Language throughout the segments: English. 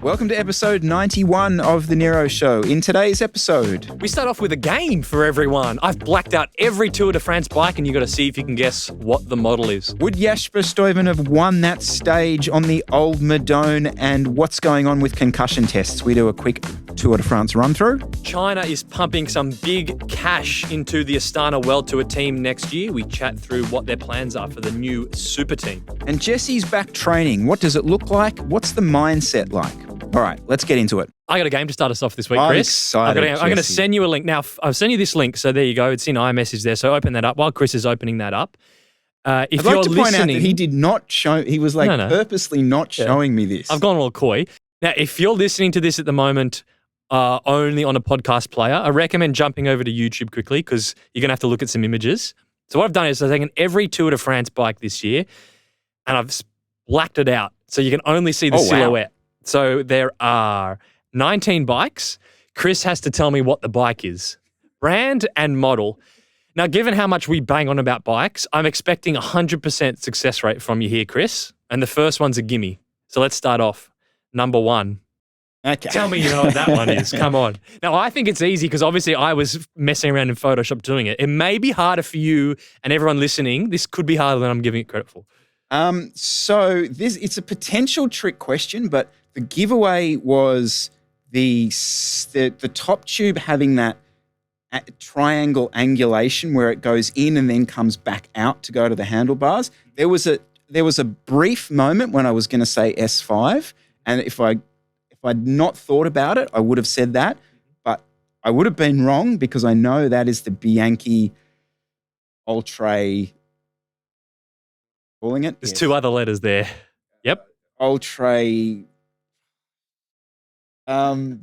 Welcome to episode 91 of The NERO Show. In today's episode, we start off with a game for everyone. I've blacked out every Tour de France bike and you got to see if you can guess what the model is. would Jasper Stuyven have won that stage on the old Madone, and what's going on with concussion tests? We do a quick Tour de France run through. China is pumping some big cash into the Astana World Tour team next year. We chat through what their plans are for the new super team. And Jesse's back training. What does it look like? What's the mindset like? All right, let's get into it. I got a game to start us off this week, I'm Chris. excited, I'm going to send you a link. Now, I've sent you this link, so there you go. It's in iMessage there, so open that up while Chris is opening that up. If I'd like you're to point out that he did not show, he was like purposely not showing me this. I've gone all coy. Now, if you're listening to this at the moment only on a podcast player, I recommend jumping over to YouTube quickly because you're going to have to look at some images. So what I've done is I've taken every Tour de France bike this year and I've blacked it out so you can only see the silhouette. Wow. So there are 19 bikes. Chris has to tell me what the bike is. Brand and model. Now, given how much we bang on about bikes, I'm expecting 100% success rate from you here, Chris. And the first one's a gimme. So let's start off. Number one. Okay. Tell me you know what that one is. Come on. Now, I think it's easy because obviously I was messing around in Photoshop doing it. It may be harder for you and everyone listening. This could be harder than I'm giving it credit for. So it's a potential trick question, but the giveaway was the top tube having that triangle angulation where it goes in and then comes back out to go to the handlebars. There was a brief moment when I was going to say S5, and if I'd not thought about it, I would have said that, but I would have been wrong because I know that is the Bianchi Ultra. Calling it. There's two other letters there. Yep. Ultra. A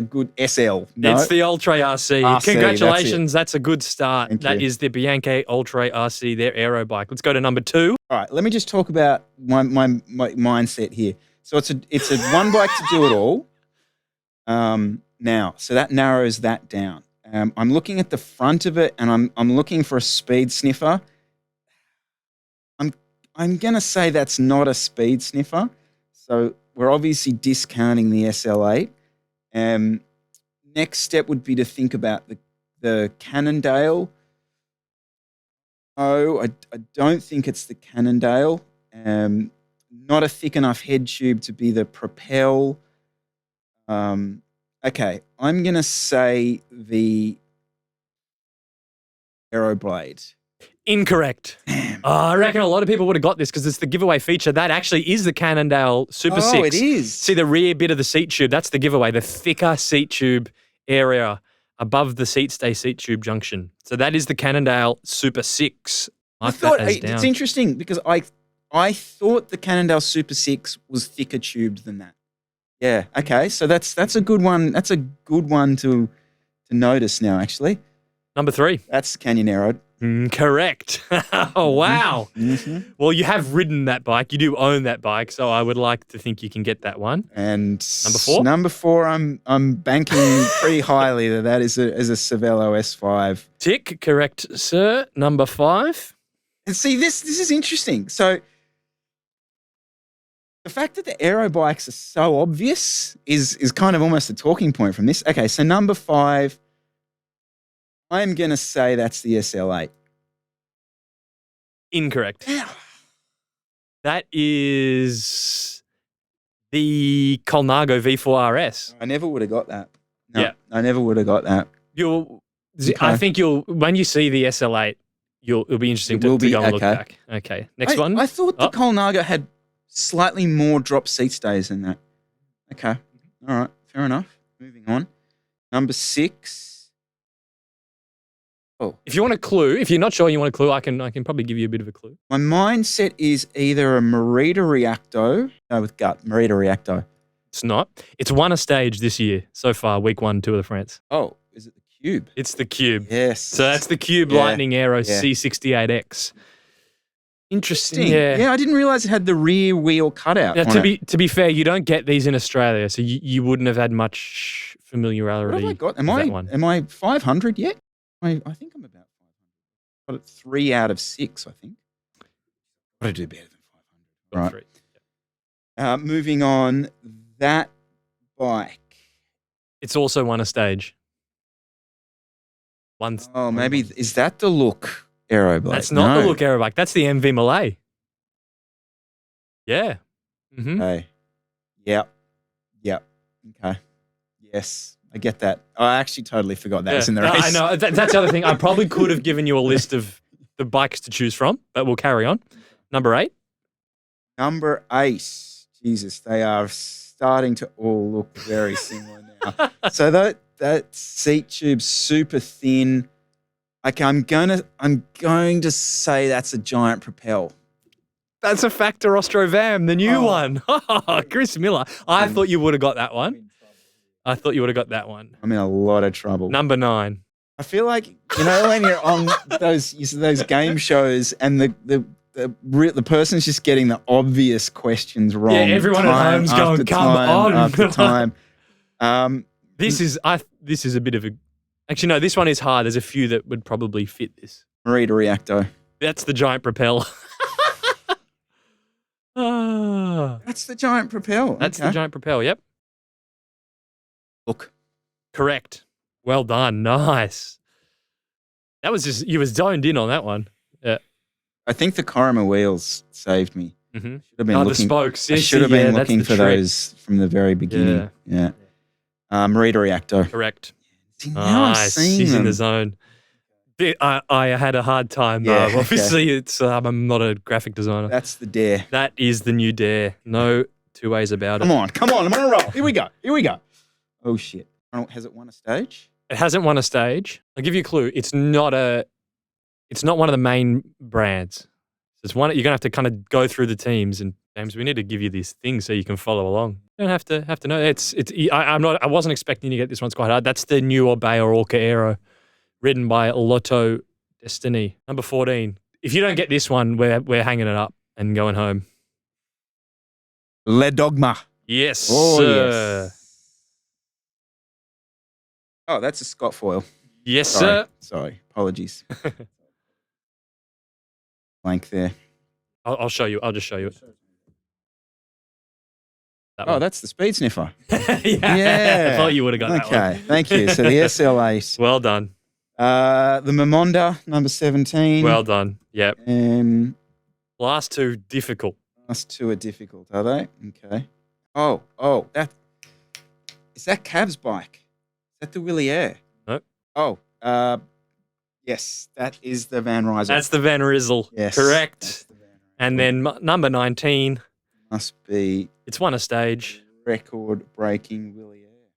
good SL. No? It's the Ultra RC. Congratulations. That's a good start. That is the Bianchi Ultra RC, their aero bike. Let's go to number two. All right. Let me just talk about my mindset here. So it's a one bike to do it all. Now, so that narrows that down. I'm looking at the front of it, and I'm looking for a speed sniffer. I'm gonna say that's not a speed sniffer. So we're obviously discounting the SL8. Next step would be to think about the Cannondale. Oh, I don't think it's the Cannondale. Not a thick enough head tube to be the Propel. Okay, I'm going to say the Aeroblade. Incorrect. I reckon a lot of people would have got this because it's the giveaway feature. That actually is the Cannondale Super 6. Oh, it is. See the rear bit of the seat tube? That's the giveaway, the thicker seat tube area above the seat tube junction. So that is the Cannondale Super 6. I thought it's interesting because I thought the Cannondale Super 6 was thicker tubed than that. Yeah. Okay. So that's a good one. That's a good one to notice now. Actually, number three. That's Canyon Narrowed. Correct. Oh wow. Mm-hmm. Well, you have ridden that bike. You do own that bike, so I would like to think you can get that one. And number four. Number four. I'm banking pretty highly that is a Cervelo S5. Tick. Correct, sir. Number five. And see, this is interesting. So the fact that the aero bikes are so obvious is kind of almost a talking point from this. Okay, so number five, I'm going to say that's the SL8. Incorrect. That is the Colnago V4 RS. I never would have got that. No, yeah. I never would have got that. I think when you see the SL8, it'll be interesting to go and look back. Okay, next one. I thought the Colnago had slightly more drop seat stays than that. Okay. All right. Fair enough. Moving on. Number six. Oh. If you want a clue, if you're not sure you want a clue, I can probably give you a bit of a clue. My mindset is either a Merida Reacto. No, with gut. Merida Reacto. It's not. It's won a stage this year so far, week one, Tour de France. Oh, is it the Cube? It's the Cube. Yes. So that's the Cube Lightning Aero C68X. Interesting. Yeah, I didn't realize it had the rear wheel cutout. Now, to be fair, you don't get these in Australia, so you wouldn't have had much familiarity. What have I got? Am I 500 yet? I think I'm about 500. Got it 3 out of 6, I think. Got to do better than 500. Right. Moving on, that bike. It's also won a stage. Oh, maybe is that the Look Aero bike? That's not the Look Aero bike. That's the MV Malay. Yeah. Mm-hmm. Okay. Yep. Okay. Yes, I get that. I actually totally forgot that was in the race. I know. That's the other thing. I probably could have given you a list of the bikes to choose from, but we'll carry on. Number 8. Number 8. Jesus, they are starting to all look very similar now. So that seat tube's super thin. Okay, I'm going to say that's a giant Propel. That's a Factor Ostrovam, the new one. Chris Miller. I thought you would have got that one. I'm in a lot of trouble. Number 9. I feel like, when you're on those game shows and the person's just getting the obvious questions wrong. Yeah, everyone at home's going, come on. After time. This is a bit of a... Actually, no, this one is hard. There's a few that would probably fit this. Marita Reacto. That's the giant Propel. That's the giant Propel. That's the giant Propel, yep. Look. Correct. Well done. Nice. That was just... You was zoned in on that one. Yeah. I think the Corima wheels saved me. Mm-hmm. Should have been looking, the spokes. I should have been looking for those from the very beginning. Yeah. Marita Reacto. Correct. See, now I'm seeing He's them. in the zone. I had a hard time. Obviously, it's I'm not a graphic designer. That's the Dare. That is the new Dare. No two ways about it. Come on. I'm on a roll. Here we go. Oh, shit. Has it won a stage? It hasn't won a stage. I'll give you a clue. It's not one of the main brands. It's one you're gonna have to kind of go through the teams. And James, we need to give you this thing so you can follow along. You don't have to know. I wasn't expecting you to get this one. It's quite hard. That's the new Obey or Orca Aero, ridden by Lotto Destiny. Number 14. If you don't get this one, we're hanging it up and going home. Le Dogma. Yes. Oh, yes. Oh, that's a Scott foil. Yes, sir. Sorry. Apologies. Blank there. I'll show you. I'll just show you it. That's the Speed Sniffer. Yeah. I thought you would have got that one. Okay, thank you. So the SL8. Well done. The Mamonda, number 17. Well done. Yep. Last 2, difficult. Last 2 are difficult, are they? Okay. Oh, is that Cav's bike? Is that the Willie Air? Nope. Oh, yes, that is the Van Rysel. That's the Van Rysel. Yes. Correct. And then number 19. Must be... It's won a stage. Record-breaking Willie Air.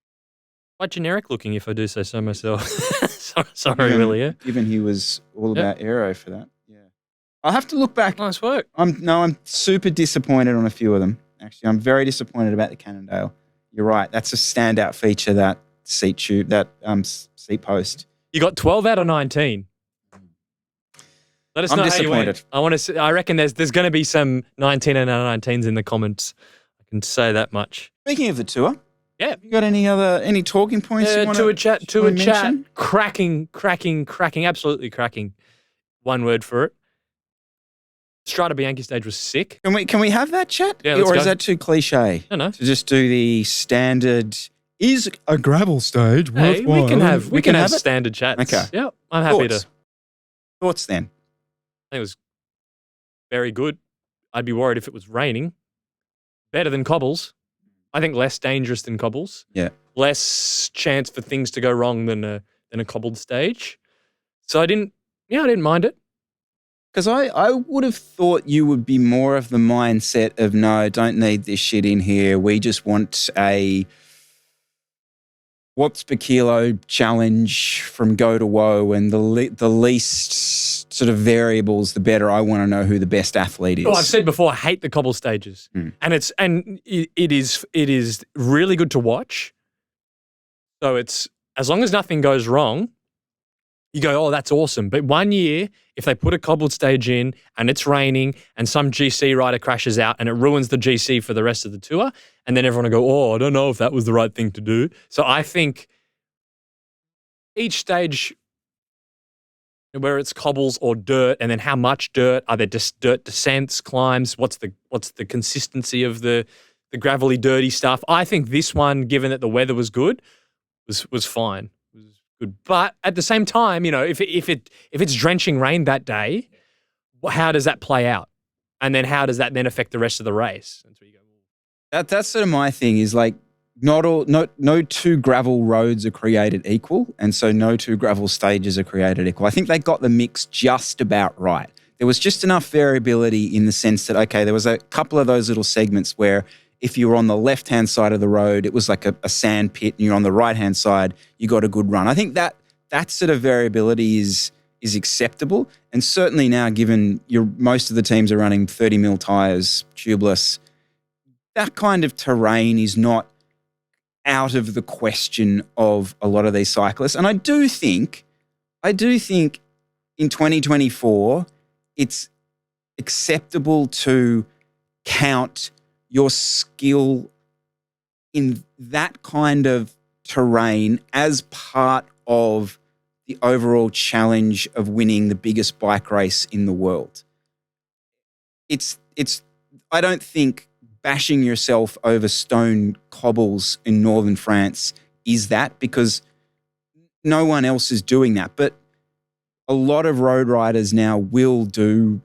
Quite generic looking, if I do say so myself. Sorry, Willie Air. Given he was all about aero for that. Yeah. I'll have to look back. Nice work. I'm super disappointed on a few of them. Actually, I'm very disappointed about the Cannondale. You're right. That's a standout feature, that seat tube, that seat post. You got 12 out of 19. Let us know how you went. I reckon there's going to be some 19 and 19s in the comments. I can say that much. Speaking of the tour, yeah, have you got any talking points you want to a chat? mention? Cracking, absolutely cracking. One word for it. Strada Bianchi stage was sick. Can we have that chat? Yeah, let's or go. is that too cliche? No. To just do the standard. Is a gravel stage worthwhile? We can have standard chats. Okay. Yeah, I'm happy to. Thoughts then? I think it was very good. I'd be worried if it was raining. Better than cobbles. I think less dangerous than cobbles. Yeah. Less chance for things to go wrong than a cobbled stage. So I didn't mind it. Because I would have thought you would be more of the mindset of, no, don't need this shit in here. We just want a watts per kilo challenge from go to woe, and the least sort of variables, the better. I want to know who the best athlete is. Well, I've said before, I hate the cobble stages, and it is really good to watch. So it's, as long as nothing goes wrong, you go, oh, that's awesome. But one year, if they put a cobbled stage in and it's raining and some GC rider crashes out and it ruins the GC for the rest of the tour, and then everyone will go, oh, I don't know if that was the right thing to do. So I think each stage, where it's cobbles or dirt, and then how much dirt, are there just dirt descents, climbs, what's the consistency of the the gravelly, dirty stuff. I think this one, given that the weather was good, was fine. Was good. But at the same time, if it's drenching rain that day, how does that play out? And then how does that then affect the rest of the race? That's where you go. That's sort of my thing is like no two gravel roads are created equal, and so no two gravel stages are created equal. I think they got the mix just about right. There was just enough variability in the sense that, okay, there was a couple of those little segments where if you were on the left-hand side of the road, it was like a sand pit, and you're on the right-hand side, you got a good run. I think that sort of variability is acceptable. And certainly now, given most of the teams are running 30 mil tyres, tubeless, that kind of terrain is not out of the question of a lot of these cyclists. And I do think in 2024, it's acceptable to count your skill in that kind of terrain as part of the overall challenge of winning the biggest bike race in the world. I don't think bashing yourself over stone cobbles in northern France is that, because no one else is doing that. But a lot of road riders now will do,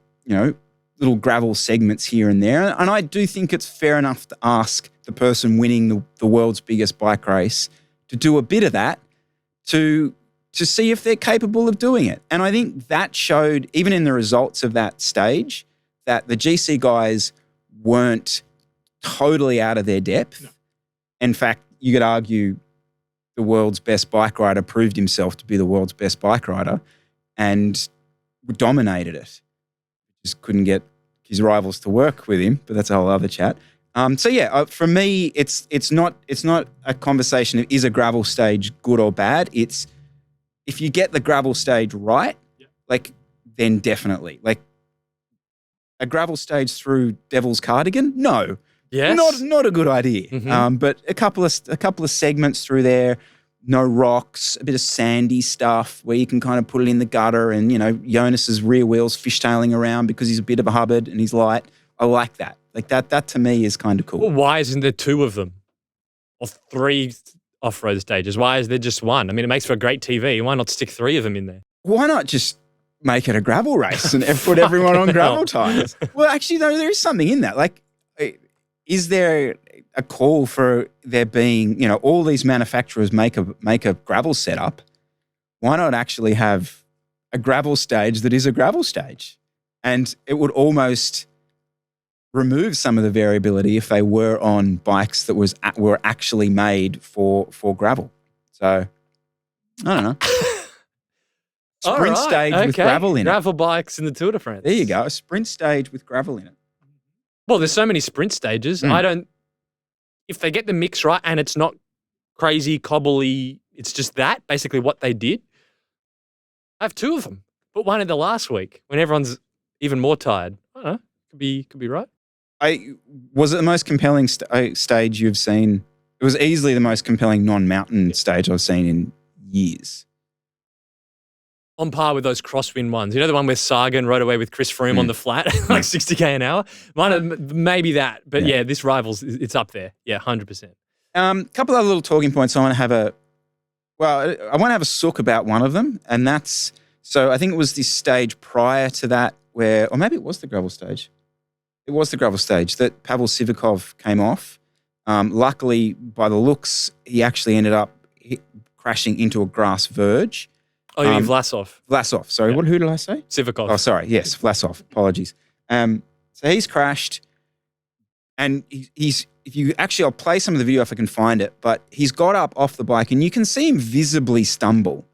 little gravel segments here and there. And I do think it's fair enough to ask the person winning the world's biggest bike race to do a bit of that to see if they're capable of doing it. And I think that showed, even in the results of that stage, that the GC guys weren't totally out of their depth. No. In fact, you could argue the world's best bike rider proved himself to be the world's best bike rider and dominated it. Just couldn't get his rivals to work with him, but that's a whole other chat. For me, it's not a conversation of is a gravel stage good or bad. It's if you get the gravel stage right, then definitely. Like a gravel stage through Devil's Cardigan, no. Yes. Not a good idea. Mm-hmm. But a couple of segments through there, no rocks, a bit of sandy stuff where you can kind of put it in the gutter, and Jonas's rear wheels fishtailing around because he's a bit of a Hubbard and he's light. I like that. Like that to me is kind of cool. Well, why isn't there two of them or three off-road stages? Why is there just one? I mean, it makes for a great TV. Why not stick three of them in there? Why not just make it a gravel race and put everyone on gravel tires? Well, actually, though, there is something in that. Like, is there a call for there being, all these manufacturers make a gravel setup? Why not actually have a gravel stage that is a gravel stage? And it would almost remove some of the variability if they were on bikes that were actually made for gravel. So, I don't know. Sprint stage with gravel in it. Gravel bikes in the Tour de France. There you go. A sprint stage with gravel in it. Well, there's so many sprint stages. If they get the mix right and it's not crazy, cobbly, it's just that, basically what they did. I have two of them. Put one in the last week when everyone's even more tired. I don't know. Could be right. Was it the most compelling stage you've seen? It was easily the most compelling non-mountain stage I've seen in years. On par with those crosswind ones. You know the one where Sagan rode away with Chris Froome on the flat, like 60k an hour? Maybe that. But yeah, this rivals, it's up there. Yeah, 100%. Couple other little talking points. I want to have a sook about one of them. And that's, so I think it was this stage prior to that where, or maybe it was the gravel stage. It was the gravel stage that Pavel Sivakov came off. Luckily, by the looks, he actually ended up crashing into a grass verge. Oh, you mean Vlasov? Vlasov, sorry. Yeah. Who did I say? Sivakov. Oh, sorry. Yes, Vlasov. Apologies. So he's crashed, and he's if you actually, I'll play some of the video if I can find it, but he's got up off the bike, and you can see him visibly stumble.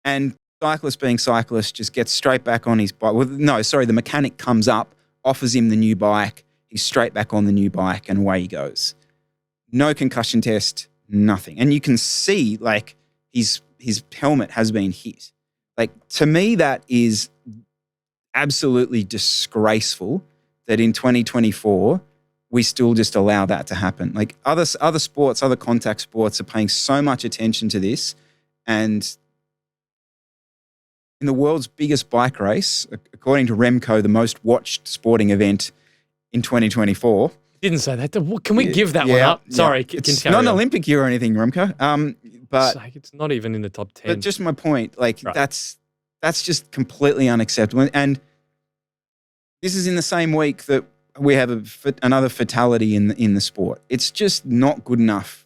And cyclist being cyclist just gets straight back on his bike. Well, no, sorry, the mechanic comes up, offers him the new bike. He's straight back on the new bike, and away he goes. No concussion test, nothing. And you can see, like, his helmet has been hit. Like, to me, that is absolutely disgraceful that in 2024, we still just allow that to happen. Like, other sports, other contact sports are paying so much attention to this. And in the world's biggest bike race, according to Remco, the most watched sporting event in 2024, Didn't say that. Can we give that one up? Sorry. It's not an Olympic year or anything, Remco. But it's not even in the top 10. But just my point, like that's just completely unacceptable. And this is in the same week that we have another fatality in the sport. It's just not good enough.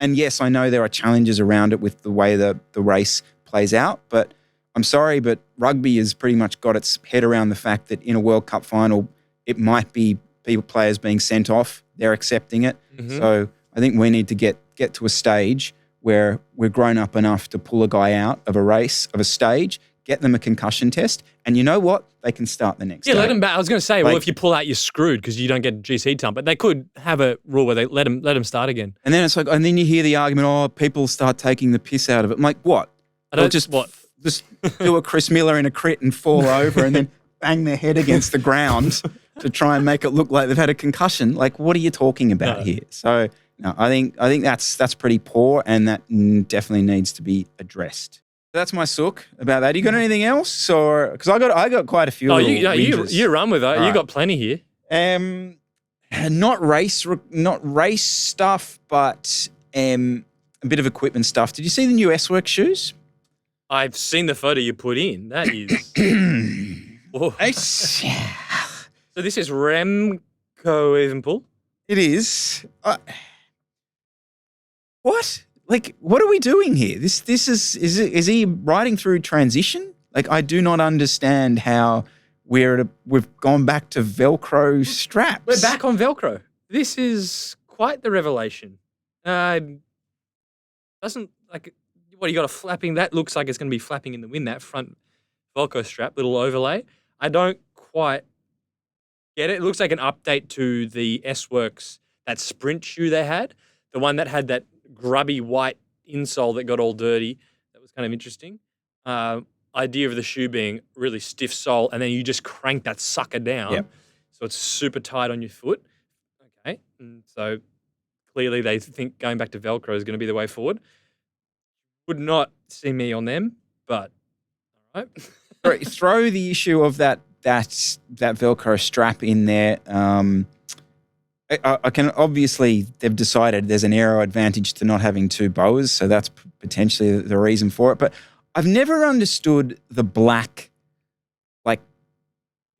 And yes, I know there are challenges around it with the way the race plays out, but I'm sorry, but rugby has pretty much got its head around the fact that in a World Cup final, it might be players being sent off. They're accepting it. Mm-hmm. So I think we need to get to a stage where we're grown up enough to pull a guy out of a race, of a stage, get them a concussion test, and you know what? They can start the next day. Let them back. I was going to say, well, if you pull out, you're screwed because you don't get GC time. But they could have a rule where they let them start again. And then it's like, and then you hear the argument, people start taking the piss out of it. I'm like, what? They'll just do a Chris Miller in a crit and fall over and then bang their head against the ground to try and make it look like they've had a concussion. Like, what are you talking about here? So, no, I think that's pretty poor, and that definitely needs to be addressed. That's my sook about that. You got anything else, or because I got quite a few. Oh, you run with that. Right. You got plenty here. Not race stuff, but a bit of equipment stuff. Did you see the new S-Works shoes? I've seen the photo you put in. That is. So this is Remco Evanapoel. It is. What? Like, what are we doing here? This is he riding through transition? Like, I do not understand how we've gone back to Velcro straps. We're back on Velcro. This is quite the revelation. Doesn't like what you got a flapping? That looks like it's going to be flapping in the wind. That front Velcro strap, little overlay. I don't quite get it. It looks like an update to the S-Works, that sprint shoe they had, the one that had that grubby white insole that got all dirty. That was kind of interesting. Idea of the shoe being really stiff sole, and then you just crank that sucker down. Yep. So it's super tight on your foot. Okay. And so clearly they think going back to Velcro is going to be the way forward. Would not see me on them, but all right. Throw the issue of that Velcro strap in there. I can obviously, they've decided there's an aero advantage to not having two boas, so that's potentially the reason for it. But I've never understood the black,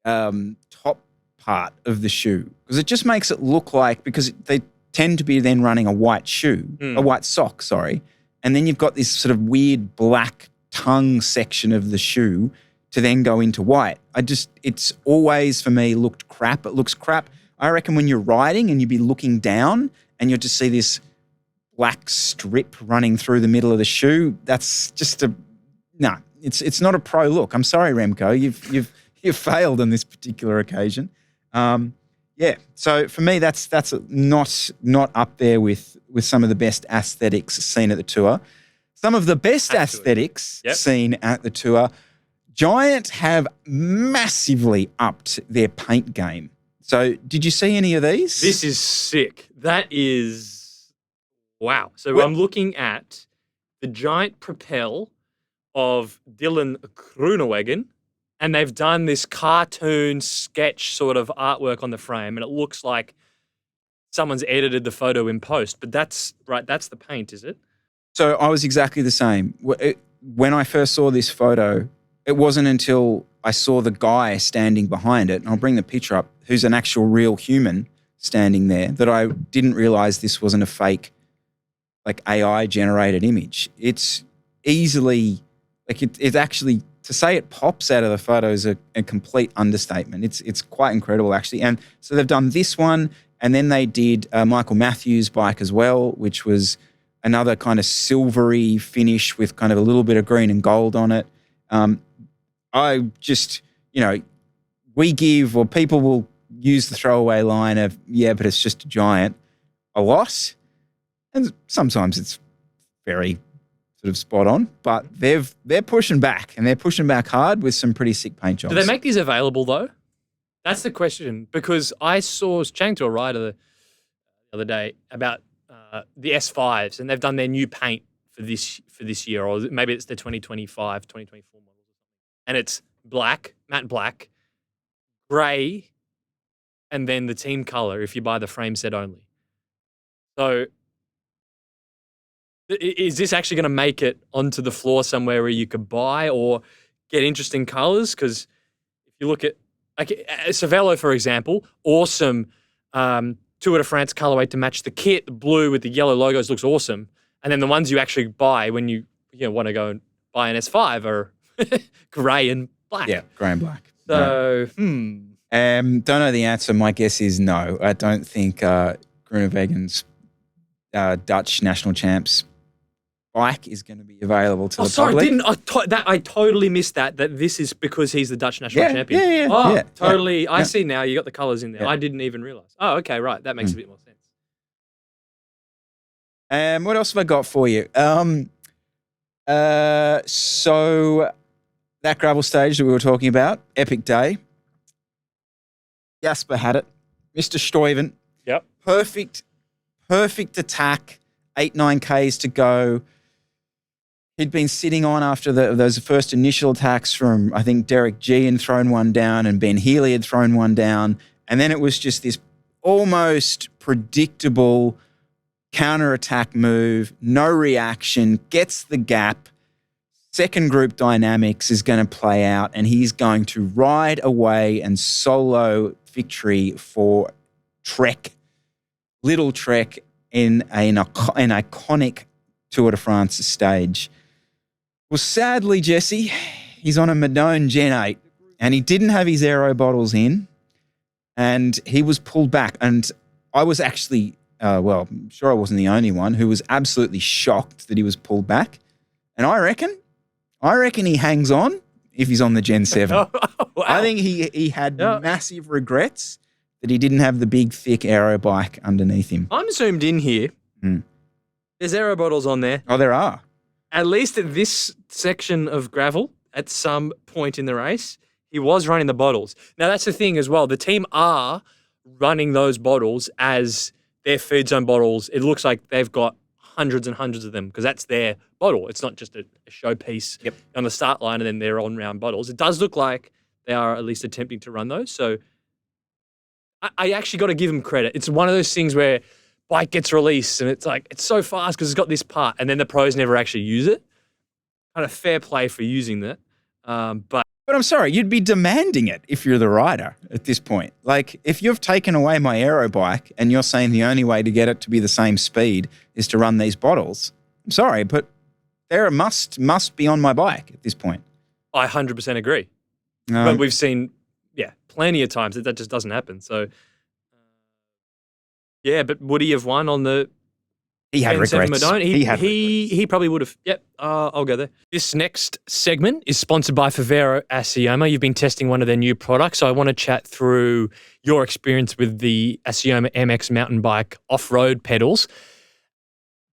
top part of the shoe, because it just makes it look like, because they tend to be then running a white shoe, a white sock, sorry, and then you've got this sort of weird black tongue section of the shoe to then go into white. It's always, for me, looked crap. It looks crap. I reckon when you're riding and you'd be looking down and you'll just see this black strip running through the middle of the shoe, that's just it's not a pro look. I'm sorry, Remco, you've failed on this particular occasion. So for me, that's not up there with some of the best aesthetics seen at the tour. Some of the best aesthetics seen at the tour, Giant have massively upped their paint game. So did you see any of these? This is sick. That is, wow. So I'm looking at the Giant Propel of Dylan Groenewegen, and they've done this cartoon sketch sort of artwork on the frame, and it looks like someone's edited the photo in post. But that's the paint, is it? So I was exactly the same. When I first saw this photo, it wasn't until I saw the guy standing behind it, and I'll bring the picture up, who's an actual real human standing there, that I didn't realize this wasn't a fake, AI-generated image. It's easily, it actually, to say it pops out of the photo is a complete understatement. It's quite incredible, actually. And so they've done this one, and then they did Michael Matthews' bike as well, which was another kind of silvery finish with kind of a little bit of green and gold on it. I just, we give, or people will use the throwaway line of, but it's just a Giant a lot. And sometimes it's very sort of spot on, but they're pushing back, and they're pushing back hard with some pretty sick paint jobs. Do they make these available though? That's the question, because I was chatting to a rider the other day about the S5s, and they've done their new paint for this year, or maybe it's the 2025, 2024 model. And it's black, matte black, grey, and then the team color if you buy the frame set only. So is this actually going to make it onto the floor somewhere where you could buy or get interesting colors? Because if you look at Favero, for example, awesome Tour de France colorway to match the kit. The blue with the yellow logos looks awesome. And then the ones you actually buy when you want to go and buy an S5 are grey and black. Yeah, grey and black. So, Don't know the answer. My guess is no. I don't think Groeneweggen's Dutch national champs bike is going to be available to the public. I totally missed that this is because he's the Dutch national champion. Yeah. Totally. Yeah. I see now. You got the colours in there. Yeah. I didn't even realise. Oh, okay, right. That makes a bit more sense. What else have I got for you? So that gravel stage that we were talking about, epic day. Jasper had it. Mr. Stuyven. Yep. Perfect attack. 8-9 Ks to go. He'd been sitting on after those first initial attacks from, I think, Derek G had thrown one down and Ben Healy had thrown one down. And then it was just this almost predictable counter-attack move, no reaction, gets the gap. Second group dynamics is going to play out and he's going to ride away and solo victory for TREK, little TREK in an iconic Tour de France stage. Well, sadly, Jesse, he's on a Madone Gen 8 and he didn't have his aero bottles in and he was pulled back. And I was actually, I'm sure I wasn't the only one who was absolutely shocked that he was pulled back. And I reckon he hangs on if he's on the Gen 7. Wow. I think he had massive regrets that he didn't have the big, thick aero bike underneath him. I'm zoomed in here. There's aero bottles on there. Oh, there are. At least at this section of gravel, at some point in the race, he was running the bottles. Now, that's the thing as well. The team are running those bottles as their feed zone bottles. It looks like they've got hundreds and hundreds of them because that's their bottle. It's not just a showpiece on the start line and then they're on-round bottles. It does look like they are at least attempting to run those. So I actually got to give them credit. It's one of those things where bike gets released and it's like, it's so fast because it's got this part and then the pros never actually use it. Kind of fair play for using that. But I'm sorry, you'd be demanding it if you're the rider at this point. Like, if you've taken away my aero bike and you're saying the only way to get it to be the same speed is to run these bottles, I'm sorry, but they're a must be on my bike at this point. I 100% agree. But we've seen, plenty of times that just doesn't happen. So, but would he have won on the He had regrets. Madone? He He probably would have. Yep, I'll go there. This next segment is sponsored by Favero Assioma. You've been testing one of their new products, so I want to chat through your experience with the Assioma MX mountain bike off-road pedals.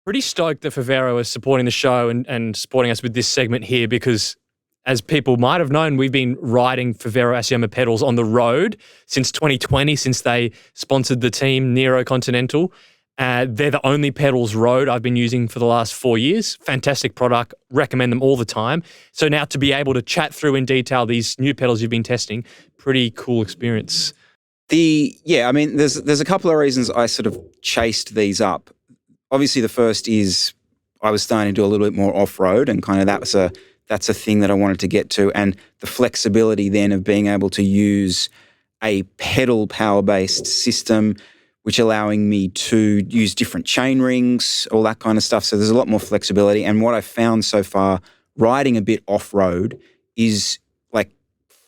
Pretty stoked that Favero is supporting the show and supporting us with this segment here because, as people might have known, we've been riding Favero Assioma pedals on the road since 2020, since they sponsored the team NERO Continental. They're the only pedals road I've been using for the last 4 years. Fantastic product. Recommend them all the time. So now to be able to chat through in detail these new pedals you've been testing, pretty cool experience. There's a couple of reasons I sort of chased these up. Obviously, the first is I was starting to do a little bit more off-road and kind of that's a thing that I wanted to get to. And the flexibility then of being able to use a pedal power-based system, which allowing me to use different chain rings, all that kind of stuff. So there's a lot more flexibility. And what I've found so far, riding a bit off-road is like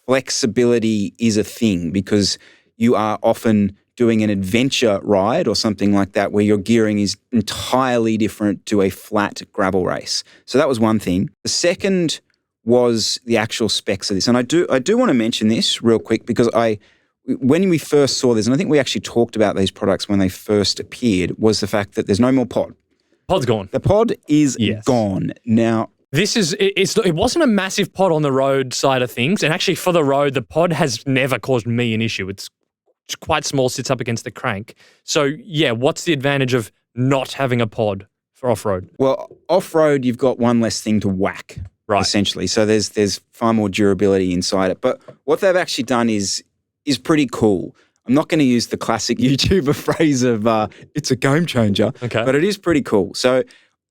flexibility is a thing because you are often doing an adventure ride or something like that where your gearing is entirely different to a flat gravel race. So that was one thing. The second was the actual specs of this. And I do want to mention this real quick because when we first saw this, and I think we actually talked about these products when they first appeared, was the fact that there's no more pod. Pod's gone. The pod is gone. Now, it wasn't a massive pod on the road side of things. And actually for the road, the pod has never caused me an issue. It's quite small, sits up against the crank. So what's the advantage of not having a pod for off-road? Well, off-road, you've got one less thing to whack, essentially. So there's far more durability inside it. But what they've actually done is pretty cool. I'm not going to use the classic YouTuber phrase of it's a game changer, but it is pretty cool. So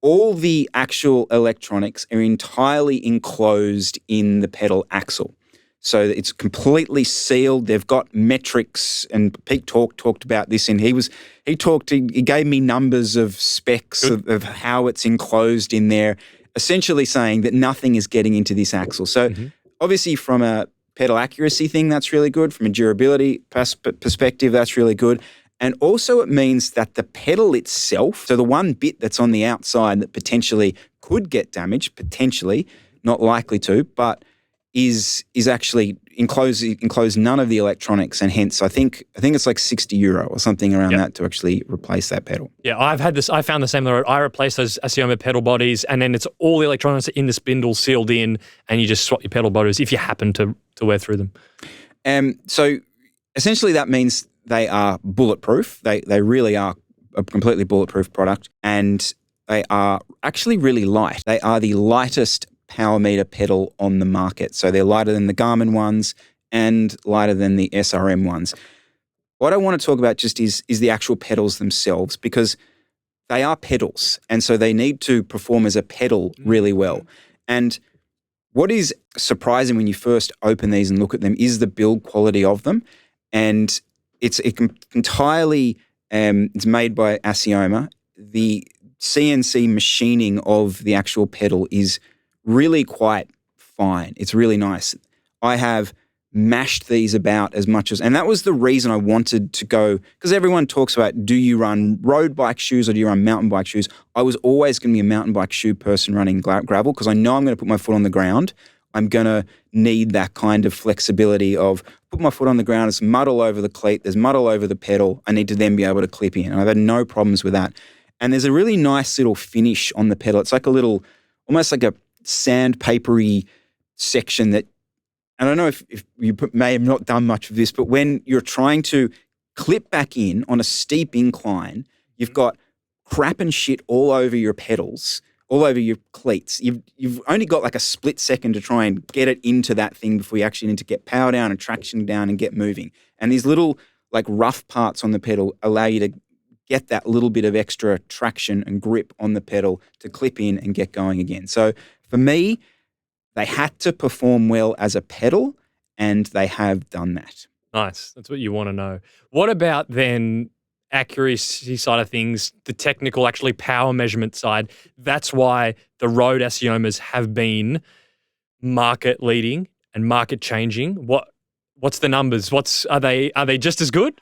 all the actual electronics are entirely enclosed in the pedal axle. So it's completely sealed. They've got metrics, and Pete talked about this, and he gave me numbers of specs of how it's enclosed in there, essentially saying that nothing is getting into this axle. So obviously from a pedal accuracy thing, that's really good. From a durability perspective, that's really good. And also it means that the pedal itself, so the one bit that's on the outside that potentially could get damaged, potentially, not likely to, but is actually enclose none of the electronics, and hence I think it's like €60 or something around that to actually replace that pedal. Yeah, I found the same. I replaced those Assioma pedal bodies, and then it's all the electronics in the spindle sealed in, and you just swap your pedal bodies if you happen to wear through them. So essentially that means they are bulletproof. They really are a completely bulletproof product, and they are actually really light. They are the lightest power meter pedal on the market. So they're lighter than the Garmin ones and lighter than the SRM ones. What I want to talk about just is the actual pedals themselves, because they are pedals, and so they need to perform as a pedal really well. And what is surprising when you first open these and look at them is the build quality of them. And it's entirely it's made by Assioma. The CNC machining of the actual pedal is really quite fine. It's really nice. I have mashed these about as much as, and that was the reason I wanted to go, because everyone talks about, do you run road bike shoes or do you run mountain bike shoes? I was always going to be a mountain bike shoe person running gravel, because I know I'm going to put my foot on the ground. I'm going to need that kind of flexibility of put my foot on the ground, there's mud all over the cleat, there's mud all over the pedal. I need to then be able to clip in. And I've had no problems with that. And there's a really nice little finish on the pedal. It's like a little, almost like a sandpapery section that, I don't know if you may have not done much of this, but when you're trying to clip back in on a steep incline, you've got crap and shit all over your pedals, all over your cleats. You've only got like a split second to try and get it into that thing before you actually need to get power down and traction down and get moving. And these little like rough parts on the pedal allow you to get that little bit of extra traction and grip on the pedal to clip in and get going again. So for me, they had to perform well as a pedal, and they have done that. Nice. That's what you want to know. What about then accuracy side of things, the technical, actually power measurement side? That's why the road Assiomas have been market leading and market changing. What's the numbers? Are they just as good?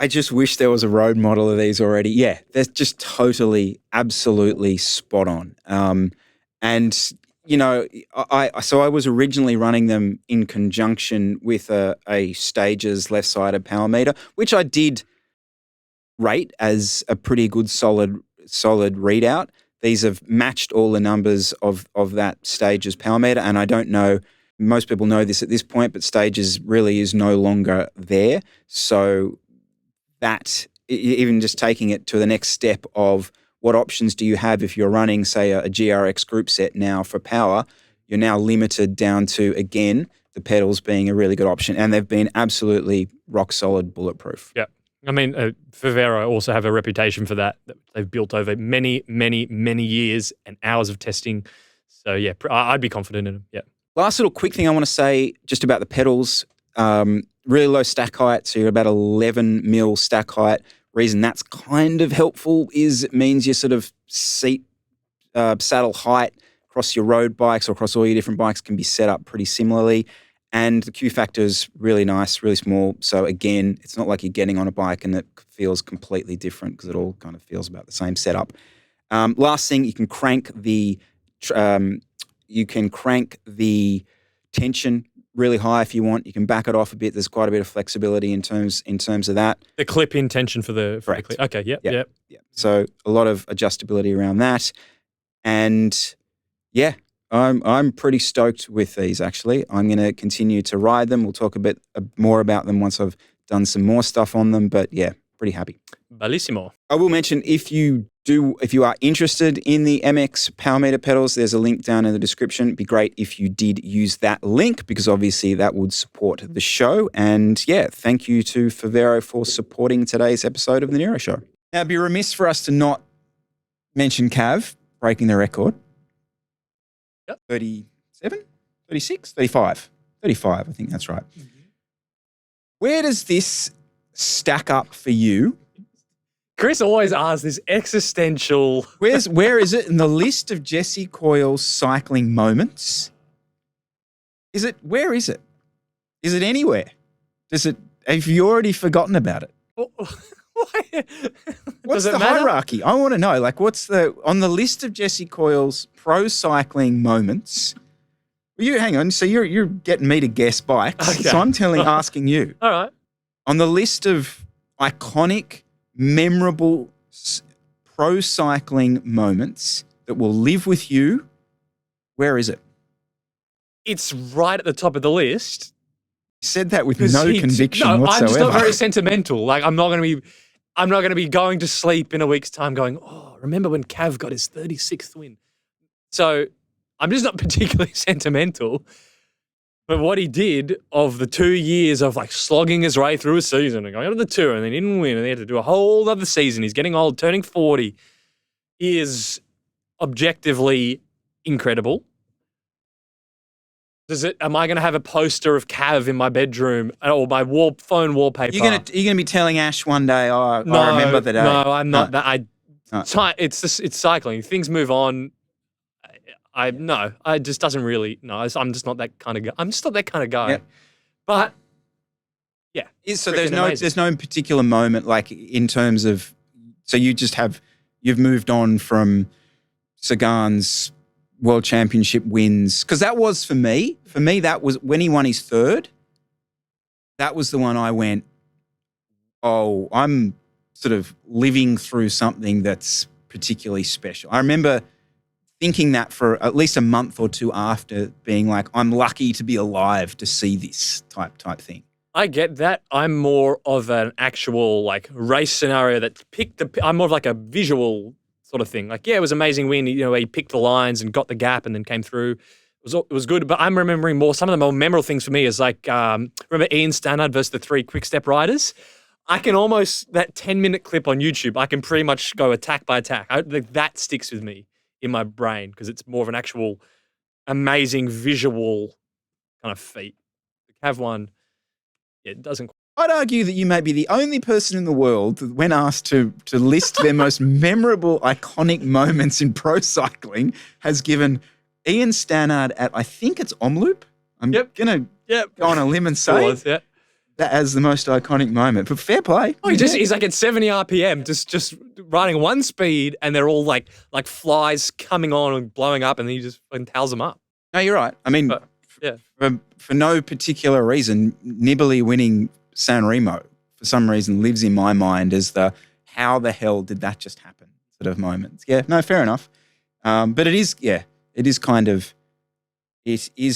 I just wish there was a road model of these already. Yeah, they're just totally, absolutely spot on. And you know, I was originally running them in conjunction with a Stages left-sided power meter, which I did rate as a pretty good solid readout. These have matched all the numbers of that Stages power meter, and I don't know, most people know this at this point, but Stages really is no longer there. So that, even just taking it to the next step of what options do you have if you're running, say, a GRX group set now for power, you're now limited down to, again, the pedals being a really good option. And they've been absolutely rock solid bulletproof. Yeah. I mean, Favero also have a reputation for that they've built over many, many, many years and hours of testing. So, yeah, I'd be confident in them. Yeah. Last little quick thing I want to say just about the pedals. Really low stack height, so you're about 11 mil stack height. Reason that's kind of helpful is it means your sort of saddle height across your road bikes or across all your different bikes can be set up pretty similarly. And the Q factor is really nice, really small. So again, it's not like you're getting on a bike and it feels completely different, because it all kind of feels about the same setup. Last thing, you can crank the tension really high if you want. You can back it off a bit. There's quite a bit of flexibility in terms of that. The clip-in tension for the correct. The clip. Okay, yep. So a lot of adjustability around that, and yeah, I'm pretty stoked with these. Actually, I'm going to continue to ride them. We'll talk a bit more about them once I've done some more stuff on them. But yeah, pretty happy. Bellissimo. I will mention, if you if you are interested in the MX Power Meter pedals, there's a link down in the description. It'd be great if you did use that link because obviously that would support the show. And yeah, thank you to Favero for supporting today's episode of the NERO Show. Now, it'd be remiss for us to not mention Cav breaking the record. Yep. 37, 36, 35. 35, I think that's right. Mm-hmm. Where does this stack up for you? Chris always asks this existential. Where is it in the list of Jesse Coyle's cycling moments? Where is it? Is it anywhere? Have you already forgotten about it? What's the hierarchy? I want to know. Like, on the list of Jesse Coyle's pro cycling moments? Hang on. So you're getting me to guess bikes. Okay. So I'm asking you. All right. On the list of iconic, memorable pro cycling moments that will live with you, where is it? It's right at the top of the list. You said that with no conviction whatsoever. I'm just not very sentimental. Like I'm not going to be going to sleep in a week's time going, oh, remember when Cav got his 36th win? So I'm just not particularly sentimental. But what he did of the 2 years of like slogging his way through a season and going on to the tour and then he didn't win and he had to do a whole other season. He's getting old, turning 40. He is objectively incredible. Am I going to have a poster of Cav in my bedroom or my phone wallpaper? You're going to be telling Ash one day, I remember the day. No, I'm not. It's cycling. Things move on. It just doesn't really. No, I'm just not that kind of guy. I'm just not that kind of guy. Yep. But yeah. So there's no particular moment like in terms of. So you've moved on from Sagan's World Championship wins because that was for me. For me, that was when he won his third. That was the one I went. Oh, I'm sort of living through something that's particularly special. I remember thinking that for at least a month or two after, being like, I'm lucky to be alive to see this type thing. I get that. I'm more of an actual like race scenario that I'm more of like a visual sort of thing. Like, yeah, it was an amazing win. He picked the lines and got the gap and then came through. It was good. But I'm remembering more. Some of the more memorable things for me is like, remember Ian Stannard versus the 3 Quick Step riders? I can almost, that 10-minute clip on YouTube, I can pretty much go attack by attack. That sticks with me in my brain because it's more of an actual amazing visual kind of feat. The Cav one, it doesn't. I'd argue that you may be the only person in the world that when asked to list their most memorable, iconic moments in pro cycling has given Ian Stannard at, I think it's Omloop. I'm going to go on a limb and say that as the most iconic moment. But fair play. Oh, he's like at 70 RPM, just riding one speed, and they're all like flies coming on and blowing up, and he just tails them up. No, you're right. I mean, for no particular reason, Nibali winning San Remo for some reason lives in my mind as the how the hell did that just happen sort of moments. Yeah, no, fair enough. But it is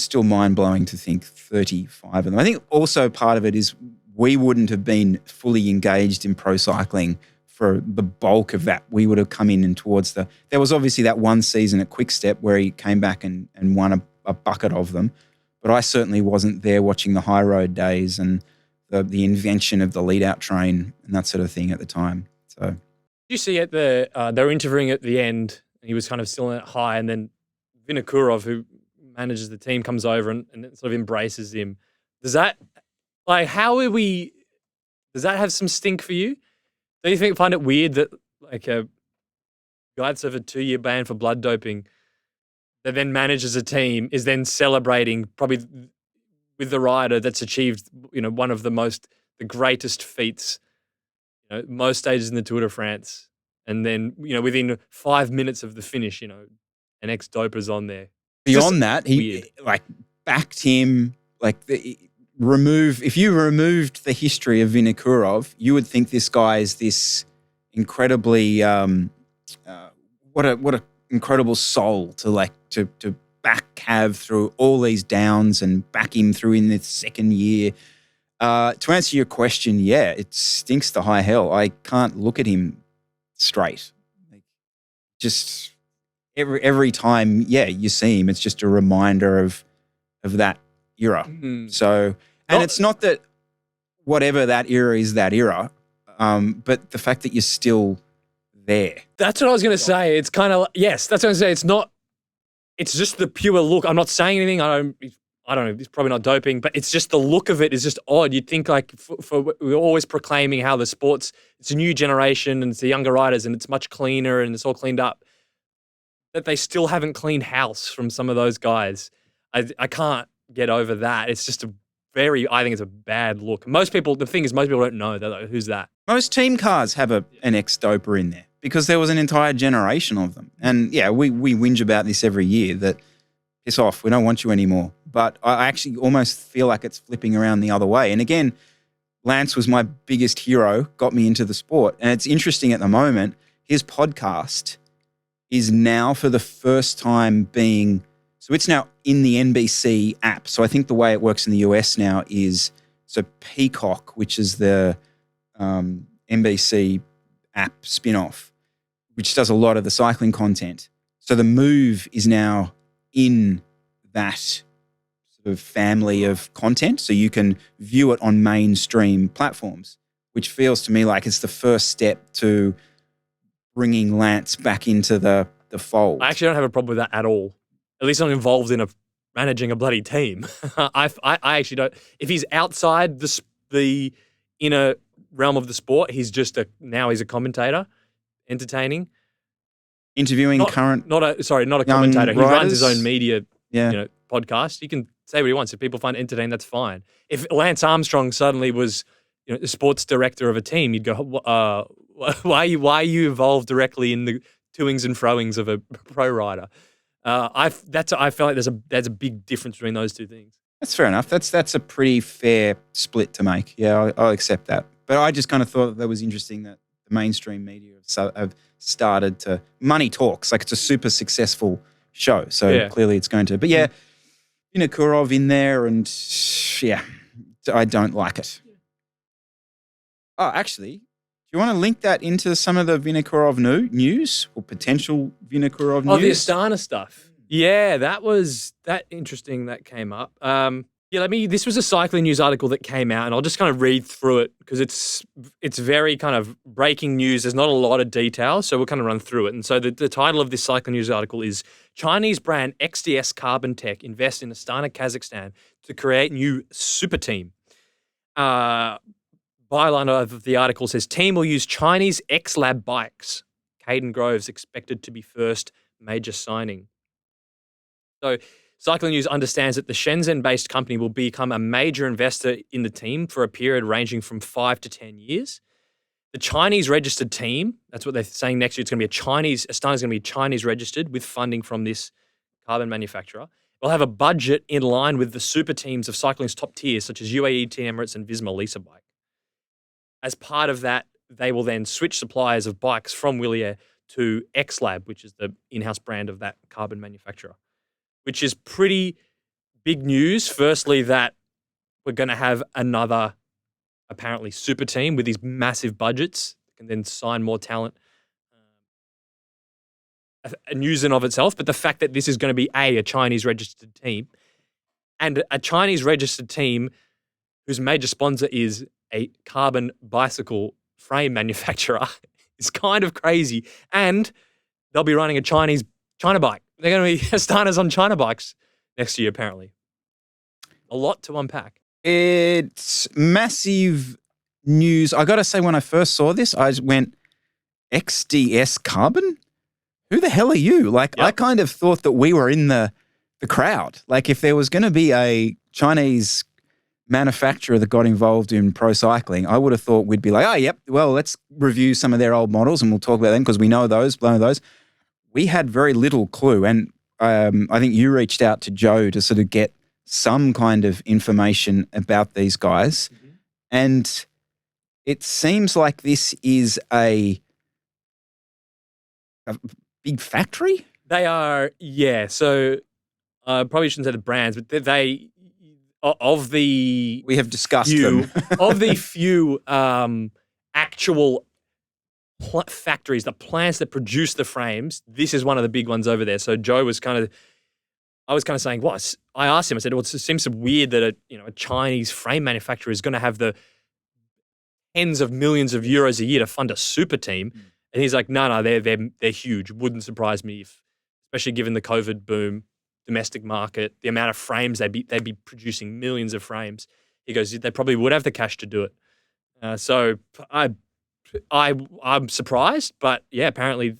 still mind-blowing to think 35 of them. I think also part of it is we wouldn't have been fully engaged in pro cycling for the bulk of that. We would have come in and there was obviously that one season at Quick Step where he came back and won a bucket of them. But I certainly wasn't there watching the high road days and the invention of the lead-out train and that sort of thing at the time. So, did you see at they were interviewing at the end, and he was kind of still in that high, and then Vinokurov, who manages the team, comes over and sort of embraces him. Does that have some stink for you? Do you find it weird that like a guy that's over a 2-year ban for blood doping that then manages a team is then celebrating probably with the rider that's achieved, one of the greatest feats, most stages in the Tour de France. And then, within 5 minutes of the finish, an ex-doper's on there. Beyond that, he backed him, if you removed the history of Vinokurov, you would think this guy is this incredibly, what a incredible soul to back Cav through all these downs and back him through in the second year. To answer your question, yeah, it stinks to high hell. I can't look at him straight. just every time, you see him, it's just a reminder of that era. So, and it's not that whatever that era is that era, but the fact that you're still there. That's what I was going to say. It's kind of, yes, that's what I was going to say. It's just the pure look. I'm not saying anything. I don't know. It's probably not doping, but it's just the look of it is just odd. You'd think like we're always proclaiming how the sports, it's a new generation and it's the younger riders and it's much cleaner and it's all cleaned up. That they still haven't cleaned house from some of those guys. I can't get over that. It's just I think it's a bad look. The thing is most people don't know. They're like, who's that? Most team cars have an ex-doper in there because there was an entire generation of them. And we whinge about this every year that piss off, we don't want you anymore. But I actually almost feel like it's flipping around the other way. And again, Lance was my biggest hero, got me into the sport. And it's interesting at the moment, his podcast is now for the first time so it's now in the NBC app. So I think the way it works in the US now is, so Peacock, which is the NBC app spin-off, which does a lot of the cycling content. So the Move is now in that sort of family of content. So you can view it on mainstream platforms, which feels to me like it's the first step to bringing Lance back into the fold. I actually don't have a problem with that at all. At least I'm involved in managing a bloody team. I actually don't. If he's outside the inner realm of the sport, he's now he's a commentator, entertaining. Interviewing not a commentator. He runs his own media podcast. He can say what he wants. If people find it entertaining, that's fine. If Lance Armstrong suddenly was the sports director of a team, you'd go, why are you involved directly in the toings and froings of a pro rider? I feel like there's a big difference between those two things. That's fair enough. That's a pretty fair split to make. Yeah, I'll accept that. But I just kind of thought that was interesting that the mainstream media have started to money talks. Like it's a super successful show, so clearly it's going to. But Vinokurov in there, and I don't like it. Oh, actually, do you want to link that into some of the Vinokurov news or potential Vinokurov news? Oh, the Astana stuff. Yeah, that interesting that came up. This was a cycling news article that came out, and I'll just kind of read through it because it's very kind of breaking news. There's not a lot of detail, so we'll kind of run through it. And so the title of this cycling news article is Chinese brand XDS Carbon Tech invests in Astana, Kazakhstan to create new super team. Byline of the article says, team will use Chinese X-Lab bikes. Caden Groves expected to be first major signing. So Cycling News understands that the Shenzhen-based company will become a major investor in the team for a period ranging from 5 to 10 years. The Chinese registered team, that's what they're saying next year, it's going to be Astana's going to be Chinese registered with funding from this carbon manufacturer. Will have a budget in line with the super teams of cycling's top tiers, such as UAE, Team Emirates, and Visma Lease Bike. As part of that, they will then switch suppliers of bikes from Willier to X-Lab, which is the in-house brand of that carbon manufacturer, which is pretty big news. Firstly, that we're going to have another, apparently, super team with these massive budgets that can then sign more talent. A news in of itself, but the fact that this is going to be a Chinese registered team and a Chinese registered team whose major sponsor is a carbon bicycle frame manufacturer is kind of crazy. And they'll be running a China bike. They're going to be Astana's on China bikes next year, apparently. A lot to unpack. It's massive news. I got to say, when I first saw this, I went, XDS Carbon? Who the hell are you? Like, I kind of thought that we were in the crowd. Like, if there was going to be a Chinese manufacturer that got involved in pro cycling, I would have thought we'd be like, oh, yep, well, let's review some of their old models and we'll talk about them because we know those. We had very little clue. And I think you reached out to Joe to sort of get some kind of information about these guys. Mm-hmm. And it seems like this is a big factory? They are, yeah. So I probably shouldn't say the brands, but they of the we have discussed them of the few actual factories, the plants that produce the frames, this is one of the big ones over there. So Joe was I was kind of saying, what? I asked him, I said, well, it seems weird that a Chinese frame manufacturer is going to have the tens of millions of euros a year to fund a super team. And he's like, no, they're huge. Wouldn't surprise me if, especially given the COVID boom, domestic market, the amount of frames they'd be producing millions of frames. He goes, they probably would have the cash to do it. So I'm surprised, but yeah, apparently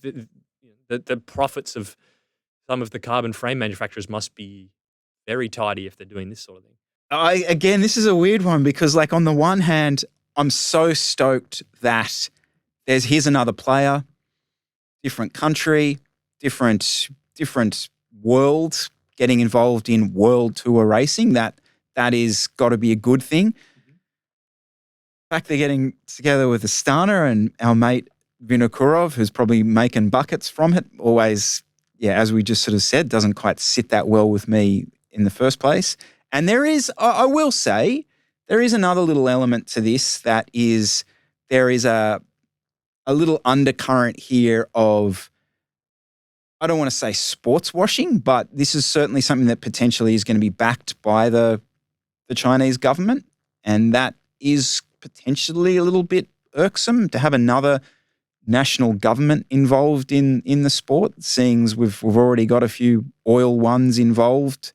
the profits of some of the carbon frame manufacturers must be very tidy if they're doing this sort of thing. Again, this is a weird one because, like, on the one hand, I'm so stoked that here's another player, different country, different world getting involved in world tour racing. That is got to be a good thing. The fact they're getting together with Astana and our mate Vinokurov, who's probably making buckets from it, always, yeah, as we just sort of said, doesn't quite sit that well with me in the first place. And I will say, there is another little element to this that is, there is a little undercurrent here of, I don't want to say sports washing, but this is certainly something that potentially is going to be backed by the Chinese government. And that is potentially a little bit irksome to have another national government involved in the sport, seeing as we've already got a few oil ones involved.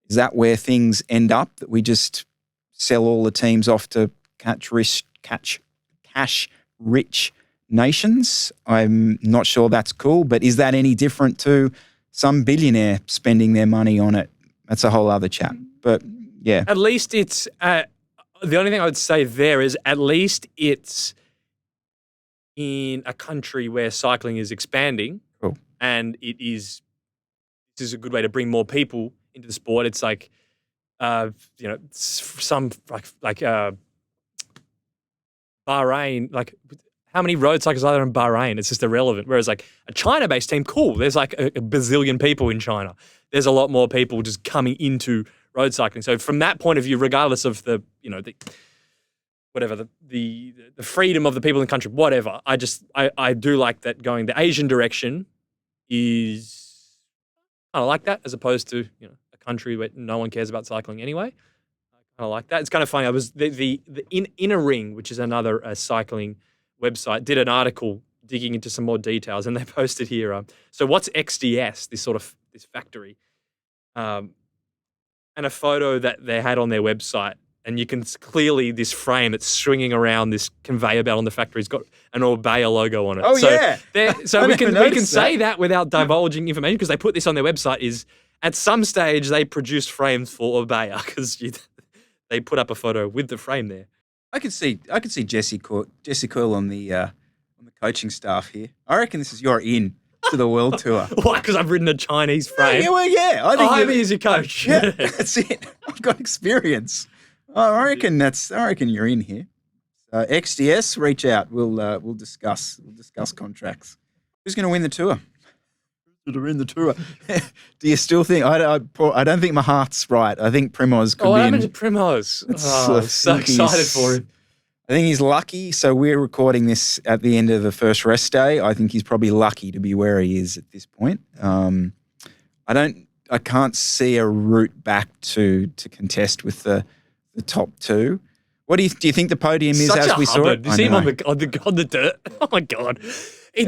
Is that where things end up, that we just sell all the teams off to cash-rich nations? I'm not sure that's cool, but is that any different to some billionaire spending their money on it? That's a whole other chat. But yeah. At least it's, the only thing I would say there is at least it's in a country where cycling is expanding. Cool. And this is a good way to bring more people into the sport. It's like, some like Bahrain, like how many road cyclists are there in Bahrain? It's just irrelevant. Whereas like a China-based team, cool. There's like a bazillion people in China. There's a lot more people just coming into road cycling. So from that point of view, regardless of the freedom of the people in the country, whatever, I do like that going the Asian direction is kind of like that, as opposed to, a country where no one cares about cycling anyway. I kind of like that. It's kind of funny. I was the Inner Ring, which is another cycling website, did an article digging into some more details, and they posted here. So what's XDS? This factory, and a photo that they had on their website, and you can clearly this frame that's swinging around this conveyor belt on the factory's got an Orbea logo on it. Oh, yeah. So we can say that without divulging information, because they put this on their website. Is at some stage they produced frames for Orbea, because they put up a photo with the frame there. I could see Jesse Coyle on the coaching staff here. I reckon this is your in to the world tour. Why? Because I've ridden a Chinese frame. Yeah. I think I'm as your coach. Yeah, that's it. I've got experience. I reckon you're in here. XDS, reach out. We'll discuss contracts. Who's going to win the tour? Who's going to win the tour? Do you still think? I don't think my heart's right. I think Primoz could be. What happened to Primoz? I'm so excited for him. I think he's lucky. So we're recording this at the end of the first rest day. I think he's probably lucky to be where he is at this point. I can't see a route back to contest with the top two. What do you think the podium is as we saw it? You see him on the dirt? Oh my God. He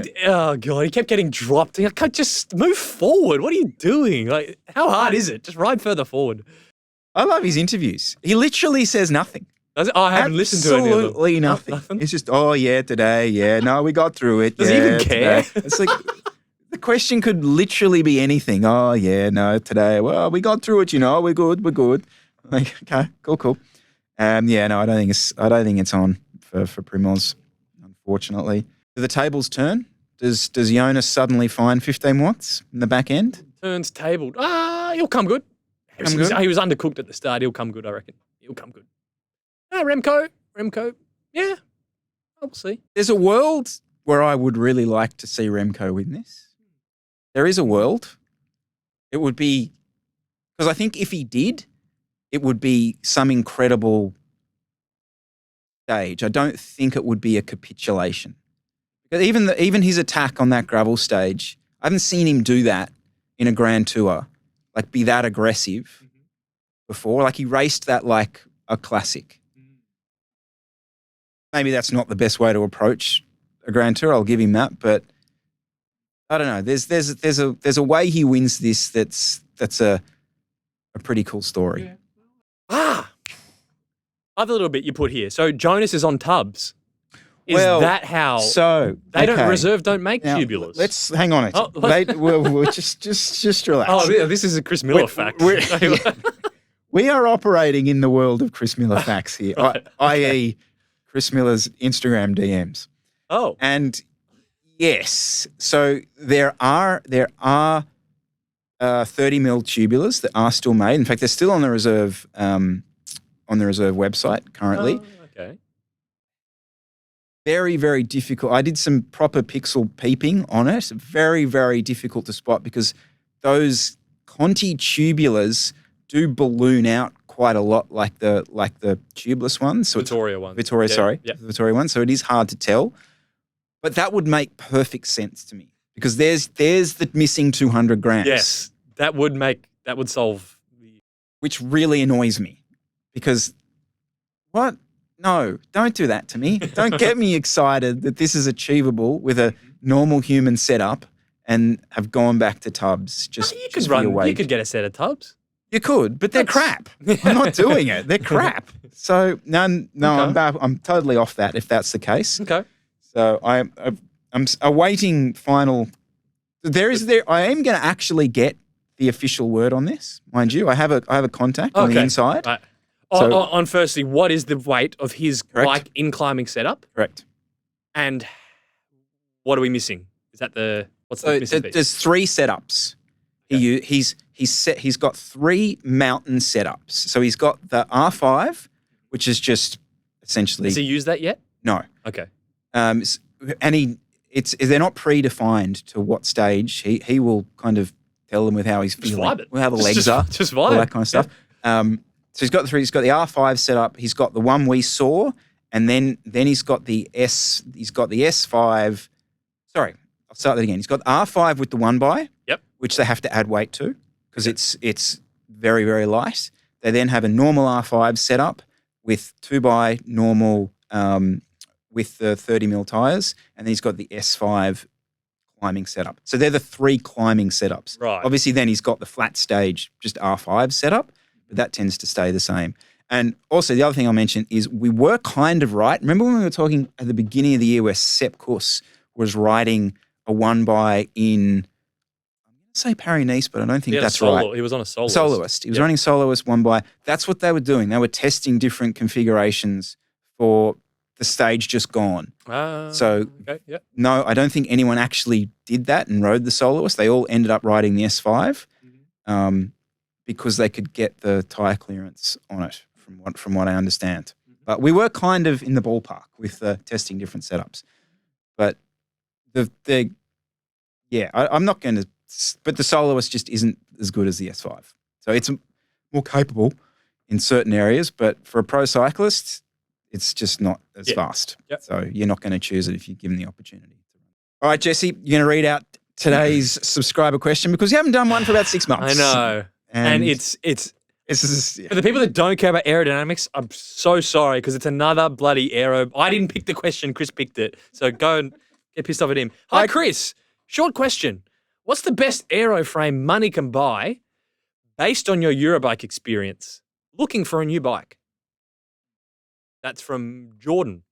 kept getting dropped. I can't just move forward. What are you doing? Like, how hard is it? Just ride further forward. I love his interviews. He literally says nothing. I haven't listened to it. Absolutely nothing. It's just, oh yeah, today, yeah, no, we got through it. Does he even care? It's like the question could literally be anything. Oh yeah, no, today, well, we got through it. We're good. Like, okay, cool. No, I don't think it's on for Primoz, unfortunately. Do the tables turn? Does Jonas suddenly find 15 watts in the back end? Turns tabled. He'll come good. He was undercooked at the start. He'll come good, I reckon. He'll come good. Remco. Yeah, we'll see. There's a world where I would really like to see Remco win this. There is a world. It would be, because I think if he did, it would be some incredible stage. I don't think it would be a capitulation. But even his attack on that gravel stage, I haven't seen him do that in a Grand Tour, like be that aggressive before. Like he raced that like a classic. Maybe that's not the best way to approach a Grand Tour. I'll give him that, but I don't know. There's a way he wins this that's a pretty cool story. Yeah. Other little bit you put here. So Jonas is on tubs. Is that how? So they don't make now, tubulars. Let's hang on. We'll just relax. Oh, yeah, this is a Chris Miller fact. We are operating in the world of Chris Miller facts here, Right. i.e., Chris Miller's Instagram DMs. Oh, And yes, so there are 30 mil tubulars that are still made. In fact, they're still on the reserve website currently. Okay. Very, very difficult. I did some proper pixel peeping on it. Very, very difficult to spot because those Conti tubulars do balloon out quite a lot, like the tubeless ones. So Vittoria one. Vittoria, Yeah, sorry. yeah. The Vittoria one. So it is hard to tell. But that would make perfect sense to me because there's the missing 200 grams. Yes, that would solve the. Which really annoys me because what? No, don't do that to me. Don't get me excited that this is achievable with a normal human setup and have gone back to tubs. You could get a set of tubs. You could, but they're crap. I'm not doing it. They're crap. So no, Okay. I'm totally off that if that's the case. Okay. So I'm awaiting final. I am going to actually get the official word on this, mind you. I have a contact on the inside. Right. So- on firstly, what is the weight of his Correct. bike in climbing setup? Correct. And what are we missing? Is that what's the So missing piece? there's 3 setups. He's got 3 mountain setups. So he's got the R5, which is just essentially Has he used that yet? no. Okay. And they're not predefined to what stage. He will kind of tell them with how he's feeling, vibe it. with how the legs are, Just all vibe. that kind of stuff. So he's got the 3. He's got the R5 set up. He's got the one we saw, and then he's got the S. He's got the S5. Sorry, I'll start that again. He's got R5 with the 1x. Yep. Which they have to add weight to because it's very, very light. They then have a normal R5 setup with 2x normal with the 30 mil tires, and then he's got the S5 climbing setup. So they're the 3 climbing setups. Right. Obviously, then he's got the flat stage, just R5 setup, but that tends to stay the same. And also, the other thing I'll mention is we were kind of right. Remember when we were talking at the beginning of the year where Sepp Kuss was riding a 1x in, I'm going to say Paris-Nice, but I don't think that's right. He was on a soloist. Soloist. He was running soloist 1x. That's what they were doing. They were testing different configurations for the stage just gone. So okay, yeah. no, I don't think anyone actually did that and rode the soloist. They all ended up riding the S5 because they could get the tyre clearance on it from what I understand. But we were kind of in the ballpark with testing different setups. But I'm not going to, but the soloist just isn't as good as the S5. So it's more capable in certain areas, but for a pro cyclist, it's just not as fast. Yep. So you're not going to choose it if you're given the opportunity. All right, Jesse, you're going to read out today's subscriber question because you haven't done one for about 6 months. I know. And it's for the people that don't care about aerodynamics, I'm so sorry because it's another bloody aero. I didn't pick the question. Chris picked it. So go and get pissed off at him. Hi, Chris. Short question. What's the best aero frame money can buy based on your Eurobike experience? Looking for a new bike. That's from Jordan.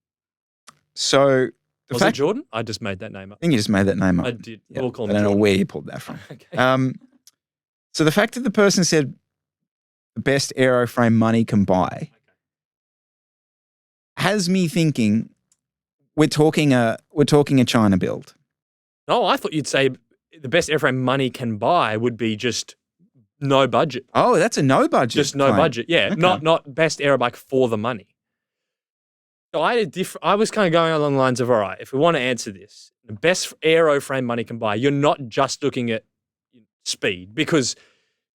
So Was it Jordan? I just made that name up. I think you just made that name up. I did. Yeah, We'll call him I don't know Jordan. where you pulled that from. Okay. So the fact that the person said the best aeroframe money can buy has me thinking we're talking a China build. No, I thought you'd say the best airframe money can buy would be just no budget. Oh, that's a no budget. Just no claim. budget. Yeah, Okay. not best aero bike for the money. So I was kind of going along the lines of, all right, if we want to answer this, the best aero frame money can buy, you're not just looking at speed because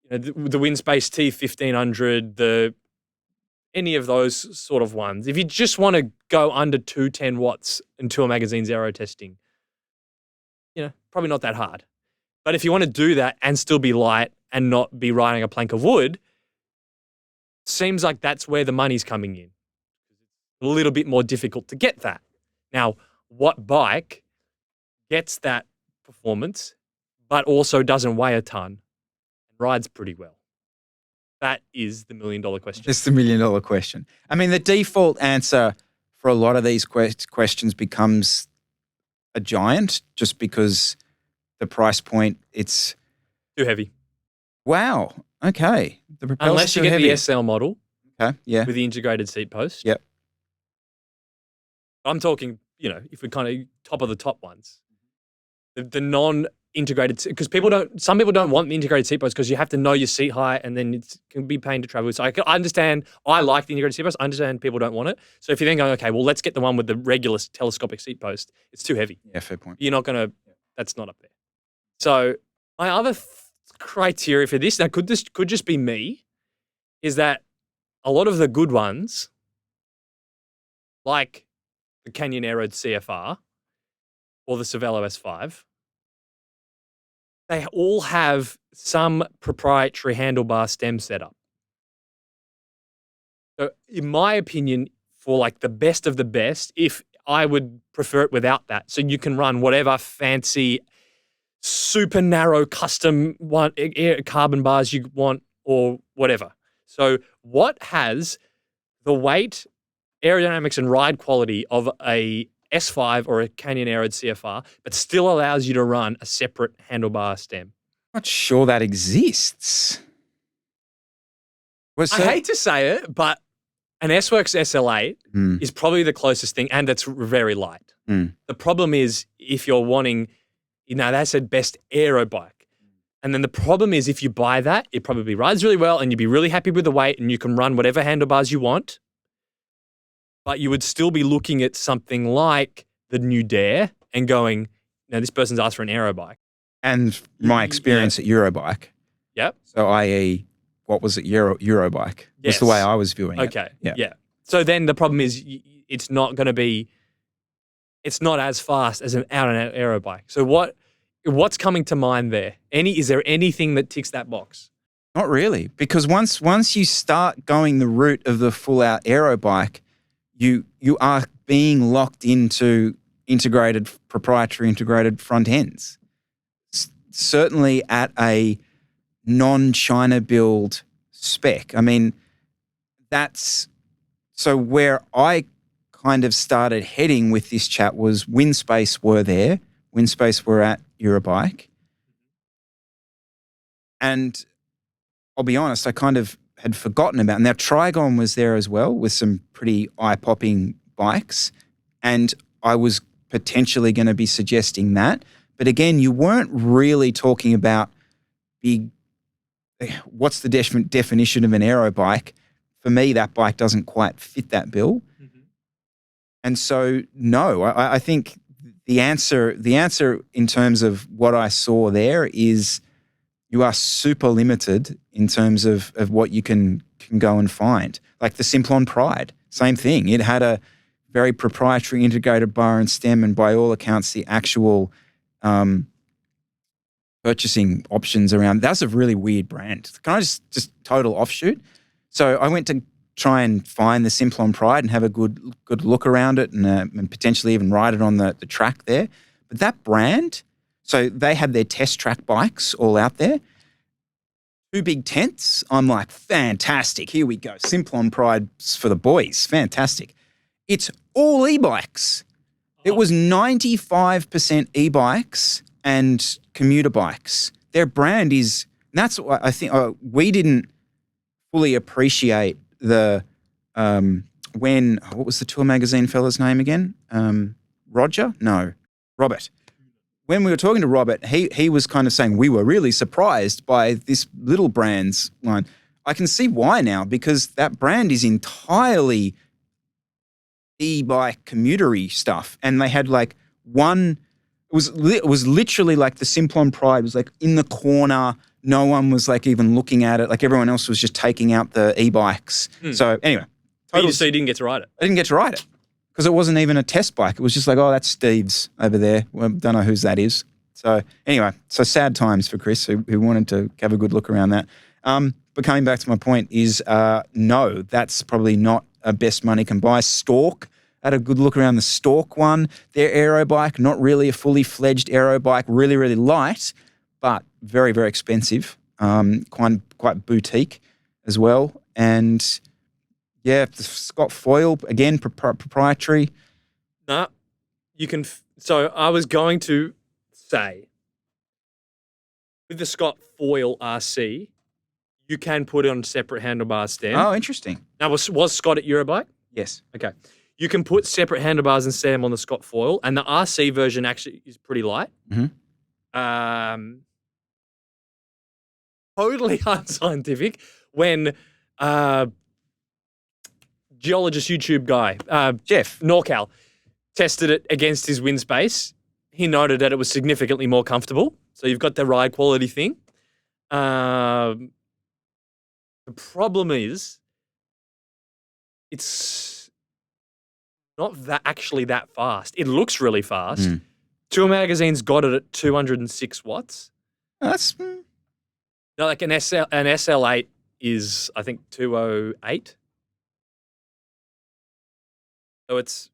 the Windspace T1500, any of those sort of ones. If you just want to go under 210 watts in Tour Magazine's aero testing, probably not that hard. But if you want to do that and still be light and not be riding a plank of wood, seems like that's where the money's coming in. A little bit more difficult to get that. Now, what bike gets that performance but also doesn't weigh a ton and rides pretty well? That is the $1 million question. It's the $1 million question. I mean, the default answer for a lot of these questions becomes a Giant, just because the price point, it's too heavy. Wow. Okay. The Propel's unless you get heavy. the SL model. Okay. Yeah. With the integrated seat post. Yep. I'm talking, if we kind of top of the top ones. The non-integrated, because some people don't want the integrated seat post because you have to know your seat height and then it can be pain to travel with. So I understand, I like the integrated seat post. I understand people don't want it. So if you're then going, okay, well, let's get the one with the regular telescopic seat post, it's too heavy. Yeah, fair point. You're not going to, that's not up there. So my other criteria for this, now could just be me, is that a lot of the good ones, like the Canyon Aeroed CFR or the Cervelo S5, they all have some proprietary handlebar stem setup. So in my opinion, for like the best of the best, if I would prefer it without that. So you can run whatever fancy, super narrow custom carbon bars you want or whatever. So what has the weight, aerodynamics and ride quality of a S5 or a Canyon Aeroed CFR, but still allows you to run a separate handlebar stem? Not sure that exists. I hate to say it, but an S-Works SL8 is probably the closest thing, and that's very light. The problem is if you're wanting, they said best aero bike. And then the problem is if you buy that, it probably rides really well and you'd be really happy with the weight and you can run whatever handlebars you want. But you would still be looking at something like the new Dare and going, this person's asked for an aero bike. And my experience at Eurobike. Yep. So i.e., what was it, Eurobike? Yes. Was the way I was viewing it. Okay. Yeah. So then the problem is it's not going to be, it's not as fast as an out-and-out aero bike. So what's coming to mind there? Is there anything that ticks that box? Not really, because once you start going the route of the full-out aero bike, you are being locked into proprietary integrated front ends. Certainly at a non-China build spec. I mean, that's so where I kind of started heading with this chat was Windspace were there. Windspace were at Eurobike. And I'll be honest, I kind of had forgotten about. Now, Trigon was there as well with some pretty eye-popping bikes. And I was potentially going to be suggesting that. But again, you weren't really talking about what's the definition of an aero bike. For me, that bike doesn't quite fit that bill. Mm-hmm. And so, no, I think the answer in terms of what I saw there is you are super limited in terms of what you can go and find. Like the Simplon Pride, same thing. It had a very proprietary integrated bar and stem, and by all accounts, the actual purchasing options around. That's a really weird brand. Can I just total offshoot? So I went to try and find the Simplon Pride and have a good look around it and potentially even ride it on the track there. But that brand, so they had their test track bikes all out there. 2 big tents. I'm like, fantastic. Here we go. Simplon Pride for the boys. Fantastic. It's all e-bikes. It was 95% e-bikes and commuter bikes. Their brand is, and that's what I think we didn't fully appreciate the, what was the Tour Magazine fella's name again? Roger? No, Robert. When we were talking to Robert, he was kind of saying we were really surprised by this little brand's line. I can see why now, because that brand is entirely e-bike commutery stuff. And they had like one, it was literally like the Simplon Pride was like in the corner. No one was like even looking at it. Like everyone else was just taking out the e-bikes. So anyway. So you didn't get to ride it? I didn't get to ride it because it wasn't even a test bike. It was just like, oh, that's Steve's over there. Well, don't know whose that is. So anyway, so sad times for Chris who wanted to have a good look around that. But coming back to my point is no, that's probably not a best money can buy. Stork, had a good look around the Stork one. Their aero bike, not really a fully fledged aero bike, really, really light, but very, very expensive. Quite boutique as well. And yeah, the Scott Foil, again, proprietary. No, you can. So I was going to say, with the Scott Foil RC, you can put it on separate handlebar stem. Oh, interesting. Now, was Scott at Eurobike? Yes. Okay. You can put separate handlebars and stem on the Scott Foil, and the RC version actually is pretty light. Mm-hmm. Totally unscientific when geologist YouTube guy, Jeff NorCal, tested it against his wind space. He noted that it was significantly more comfortable. So you've got the ride quality thing. The problem is it's not that actually that fast. It looks really fast. Tour Magazine's got it at 206 watts. That's No, like an SL8 is, I think, 208. So it's,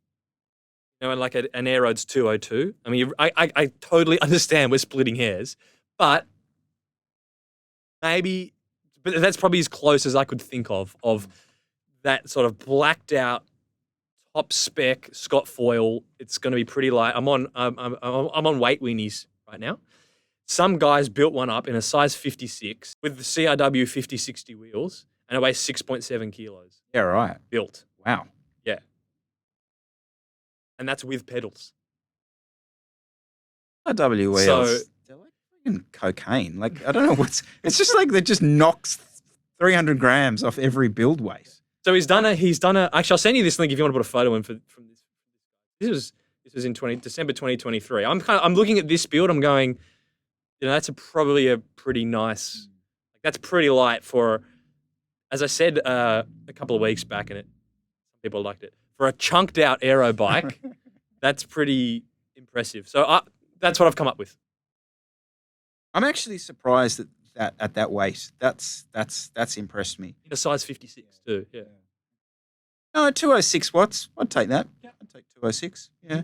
and like an Aero's 202. I mean, I totally understand we're splitting hairs, but that's probably as close as I could think of that sort of blacked out top spec Scott Foil. It's going to be pretty light. I'm on weight weenies right now. Some guys built one up in a size 56 with the CRW 5060 wheels, and it weighs 6.7 kilos. yeah, right. Built. Wow. Yeah. And that's with pedals. RW wheels. So, they're like fucking cocaine. Like, I don't know it's just like that just knocks 300 grams off every build weight. So he's done a, actually I'll send you this link if you want to put a photo in from this. This was in December 2023. I'm looking at this build, I'm going, that's probably a pretty nice, like that's pretty light for, as I said a couple of weeks back, and some people liked it, for a chunked out aero bike. That's pretty impressive. So that's what I've come up with. I'm actually surprised at that weight. That's impressed me. In a size 56 too. Yeah. No, 206 watts. I'd take that. Yeah, I'd take 206. Yeah.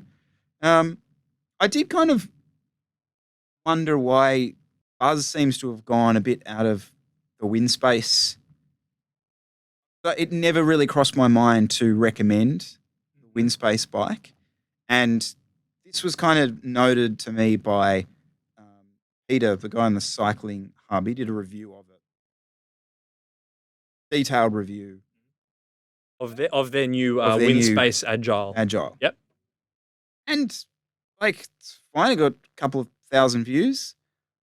I did kind of wonder why Buzz seems to have gone a bit out of the wind space. But it never really crossed my mind to recommend the wind space bike. And this was kind of noted to me by Peter, the guy on the Cycling Hub. He did a review of it. Detailed review. Of their new wind space Agile. Agile. Yep. And like, it's fine. I got a couple of thousand views.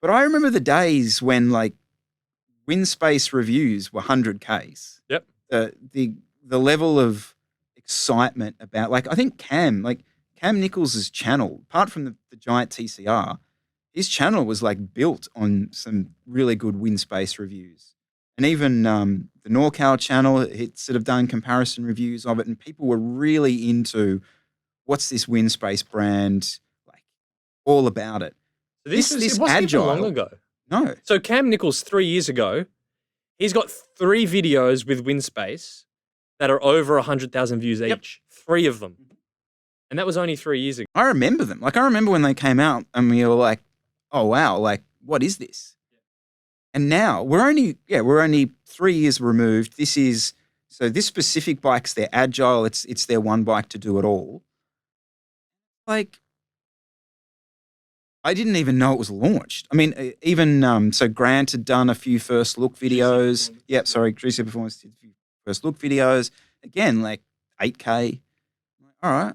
But I remember the days when like wind space reviews were 100Ks. Yep. The level of excitement about, like, I think Cam Nichols' channel, apart from the giant TCR, his channel was like built on some really good wind space reviews. And even the NorCal channel, it's sort of done comparison reviews of it, and people were really into what's this wind space brand, like all about it. So this wasn't Agile, even long ago. No. So Cam Nichols 3 years ago, he's got 3 videos with wind space that are over 100,000 views each. 3 of them. And that was only 3 years ago. I remember them. Like, I remember when they came out and we were like, oh, wow, like, what is this? And now we're only 3 years removed. This specific bike's their Agile. It's their one bike to do it all. Like, I didn't even know it was launched. I mean, even so Grant had done a few first look videos. Yep, sorry, GC Performance did a few first look videos. Again, like 8K. All right.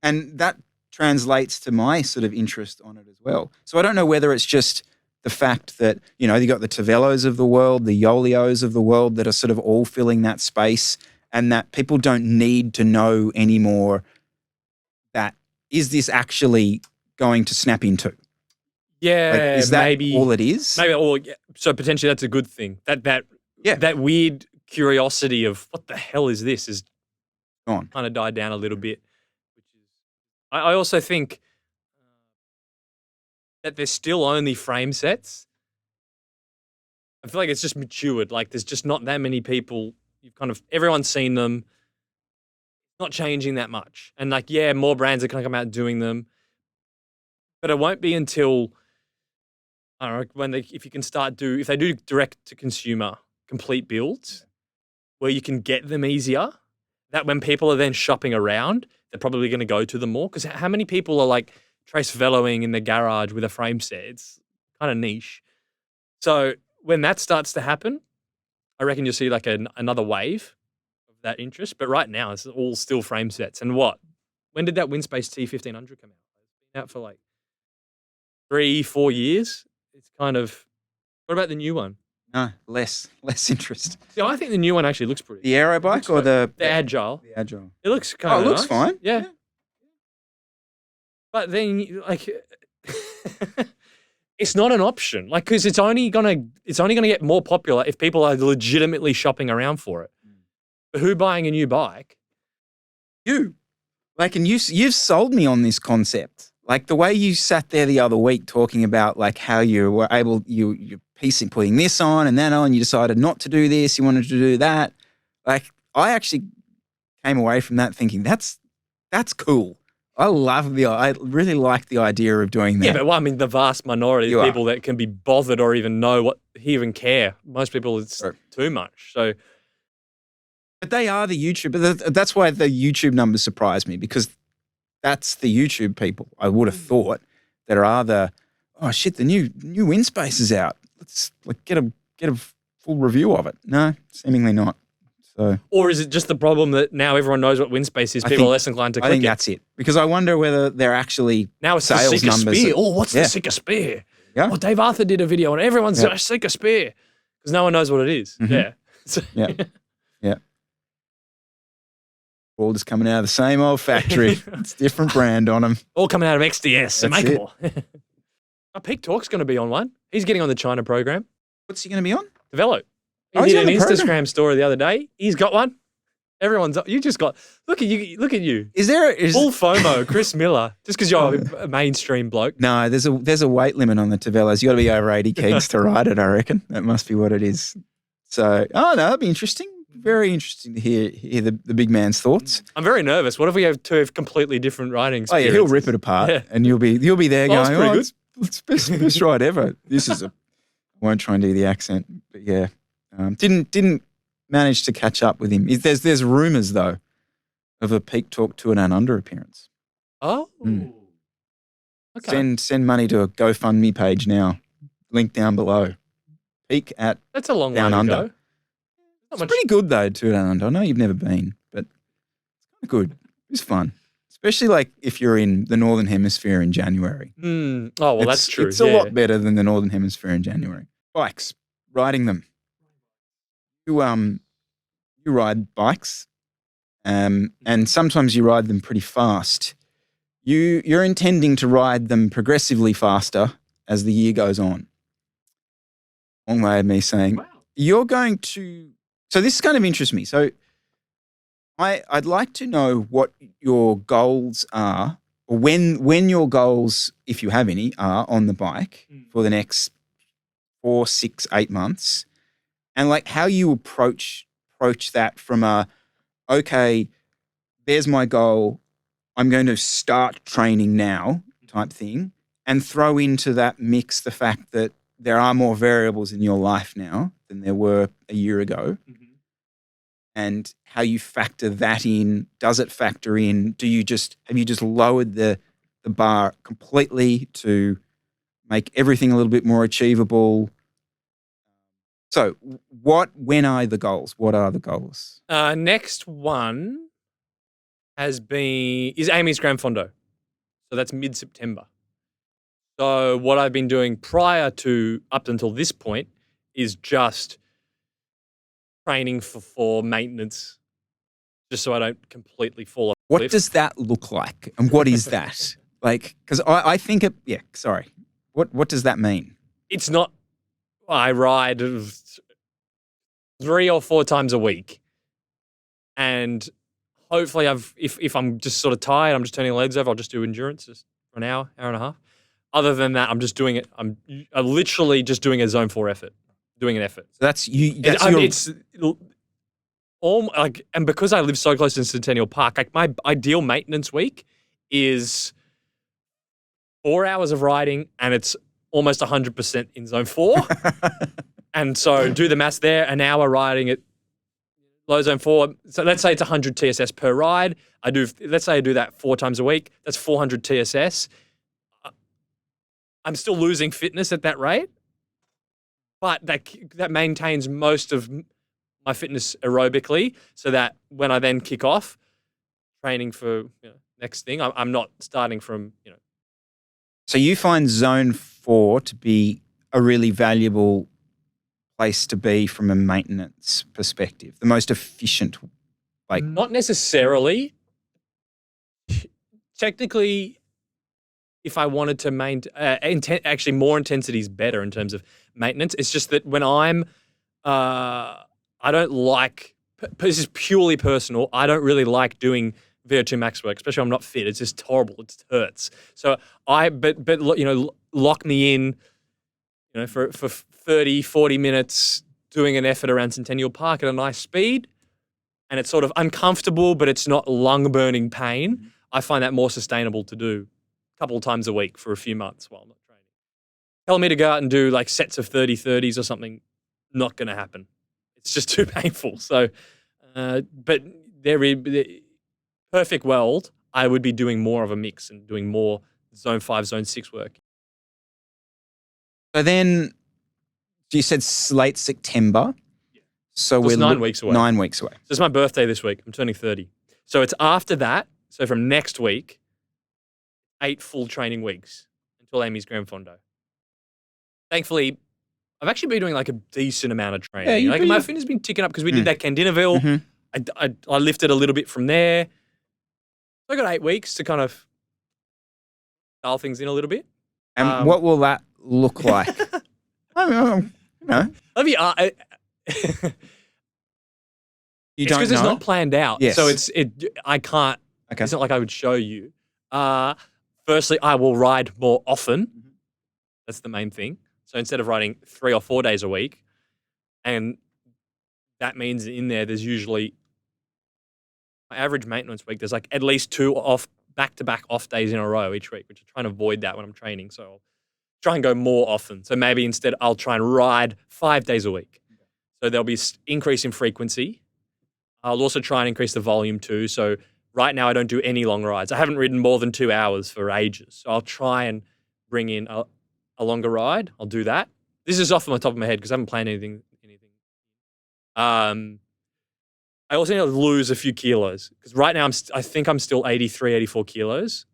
And that translates to my sort of interest on it as well. So I don't know whether it's just the fact that, you got the Tavellos of the world, the Yolios of the world that are sort of all filling that space, and that people don't need to know anymore that, is this actually going to snap into? Yeah, like, is that maybe all it is? Maybe, or so potentially that's a good thing. That weird curiosity of what the hell is this is gone. Kind of died down a little bit. I also think that there's still only frame sets. I feel like it's just matured. Like there's just not that many people. Everyone's seen them. Not changing that much. And like, yeah, more brands are going to come out doing them. But it won't be until, I don't know, if they do direct to consumer complete builds where you can get them easier, that when people are then shopping around, they're probably going to go to them more. Because how many people are like trace veloing in the garage with a frame set? It's kind of niche. So when that starts to happen, I reckon you'll see like another wave of that interest. But right now, it's all still frame sets. And when did that Winspace T1500 come out? It's been out for like 3-4 years. It's kind of, what about the new one? No, less interest. Yeah, I think the new one actually looks pretty. The Aero bike or the Agile? The Agile. It looks kind of it looks nice. fine. Yeah. But then, like, it's not an option. Like, because it's only gonna get more popular if people are legitimately shopping around for it. But who buying a new bike? You. Like, and you've sold me on this concept. Like the way you sat there the other week talking about like how you were able, you're putting this on and that on, you decided not to do this, you wanted to do that. Like I actually came away from that thinking that's cool. I really like the idea of doing that. Yeah, but the vast minority of people that can be bothered or even know even care. Most people, it's too much. So, but they are the YouTube. That's why the YouTube numbers surprise me because that's the YouTube people. I would have thought that are the the new Winspace is out. Let's get a full review of it. No, seemingly not. So, or is it just the problem that now everyone knows what Winspace is? People are less inclined to click it. I think that's it. Because I wonder whether they're actually now it's sales the Seeker numbers. Spear. What's the Seeker Spear? Yeah. Oh, Dave Arthur did a video and everyone's a Seeker Spear because no one knows what it is. Mm-hmm. Yeah. Yeah. All just coming out of the same old factory. It's different brand on them. All coming out of XDS. So make it. more. Pete Talk's going to be on one. He's getting on the China program. What's he going to be on? The Velo. He he's did on an the program. Instagram story the other day. He's got one. You just got, look at you. Is there full FOMO, Chris Miller, just because you're a mainstream bloke. No, there's a weight limit on the Tavellas. You got to be over 80 kegs to ride it, I reckon. That must be what it is. So, that'll be interesting. Very interesting to hear the big man's thoughts. I'm very nervous. What if we have two completely different riding experiences? Oh yeah, he'll rip it apart, and you'll be there going, it's best ride ever. I won't try and do the accent, but yeah, didn't manage to catch up with him. There's rumours though of a Peak Talk to an Under appearance. Oh, okay. Send money to a GoFundMe page now. Link down below. Peak at that's a long Down way to Under. go. It's pretty good though, to Down Under. I know you've never been, but it's kind of good. It's fun. Especially like if you're in the Northern Hemisphere in January. Oh, well, that's true. It's a lot better than the Northern Hemisphere in January. Bikes, riding them. You ride bikes, and sometimes you ride them pretty fast. You're intending to ride them progressively faster as the year goes on. Long way of me saying, you're going to... So this kind of interests me. So I'd like to know what your goals are, or when your goals, if you have any, are on the bike for the next 4, 6, 8 months, and like how you approach that from okay, there's my goal, I'm going to start training now type thing, and throw into that mix the fact that there are more variables in your life now than there were a year ago. And how you factor that in. Does it factor in? Have you just lowered the bar completely to make everything a little bit more achievable? So when are the goals? What are the goals? Next one is Amy's Grand Fondo. So that's mid-September. So what I've been doing prior to up until this point is just training for maintenance, just so I don't completely fall off. What does that look like? And what is that? Like, because I think sorry. What does that mean? It's not, I ride 3 or 4 times a week. And hopefully if I'm just sort of tired, I'm just turning the legs over, I'll just do endurance just for an hour and a half. Other than that, I'm just doing it. I'm literally just doing a zone 4 effort, doing an effort. So that's you. That's it's all like, and because I live so close to Centennial Park, like my ideal maintenance week is 4 hours of riding, and it's almost 100% in zone 4. And so do the maths there, an hour riding at low zone 4. So let's say it's 100 TSS per ride. Let's say I do that 4 times a week. That's 400 TSS. I'm still losing fitness at that rate, but that maintains most of my fitness aerobically, so that when I then kick off training for next thing, I'm not starting from So you find zone 4 to be a really valuable place to be from a maintenance perspective, the most efficient. Like, not necessarily. Technically, if I wanted to actually more intensity is better in terms of maintenance. It's just that when I don't like, this is purely personal, I don't really like doing VO2 max work, especially when I'm not fit. It's just horrible. It hurts. So but lock me in, for 30, 40 minutes doing an effort around Centennial Park at a nice speed, and it's sort of uncomfortable, but it's not lung-burning pain. I find that more sustainable to do a couple of times a week for a few months while I'm not training. Tell me to go out and do like sets of 30-30s or something, not going to happen. It's just too painful. So, but perfect world, I would be doing more of a mix and doing more zone 5, zone 6 work. So then you said late September. Yeah. So we're 9 weeks away. 9 weeks away. So it's my birthday this week. I'm turning 30. So it's after that. So from next week, 8 full training weeks until Amy's Grand Fondo. Thankfully, I've actually been doing like a decent amount of training. Yeah, my fitness has been ticking up because we did that Candinaville. Mm-hmm. I lifted a little bit from there. So I got 8 weeks to kind of dial things in a little bit. And what will that look like? I don't know. Let me. You don't know? Because it's not planned out. Yes. So I can't. Okay. It's not like I would show you. Firstly, I will ride more often. Mm-hmm. That's the main thing. So instead of riding 3 or 4 days a week, and that means in there's usually my average maintenance week, there's like at least 2 off back-to-back off days in a row each week, which I try and avoid that when I'm training. So I'll try and go more often. So maybe instead I'll try and ride 5 days a week. Okay. So there'll be increase in frequency. I'll also try and increase the volume too. So right now I don't do any long rides. I haven't ridden more than 2 hours for ages. So I'll try and bring in a longer ride. I'll do that. This is off the top of my head because I haven't planned anything. I also need to lose a few kilos because right now I think I'm still 83, 84 kilos.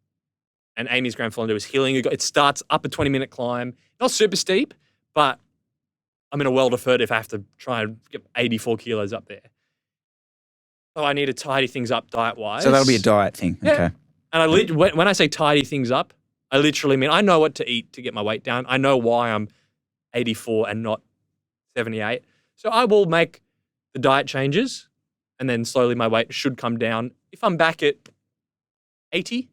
And Amy's Grand Fondo is healing. It starts up a 20-minute climb. Not super steep, but I'm in a world of hurt if I have to try and get 84 kilos up there. So I need to tidy things up diet-wise. So that'll be a diet thing. Yeah. Okay. And when I say tidy things up, I literally mean I know what to eat to get my weight down. I know why I'm 84 and not 78. So I will make the diet changes, and then slowly my weight should come down. If I'm back at 80,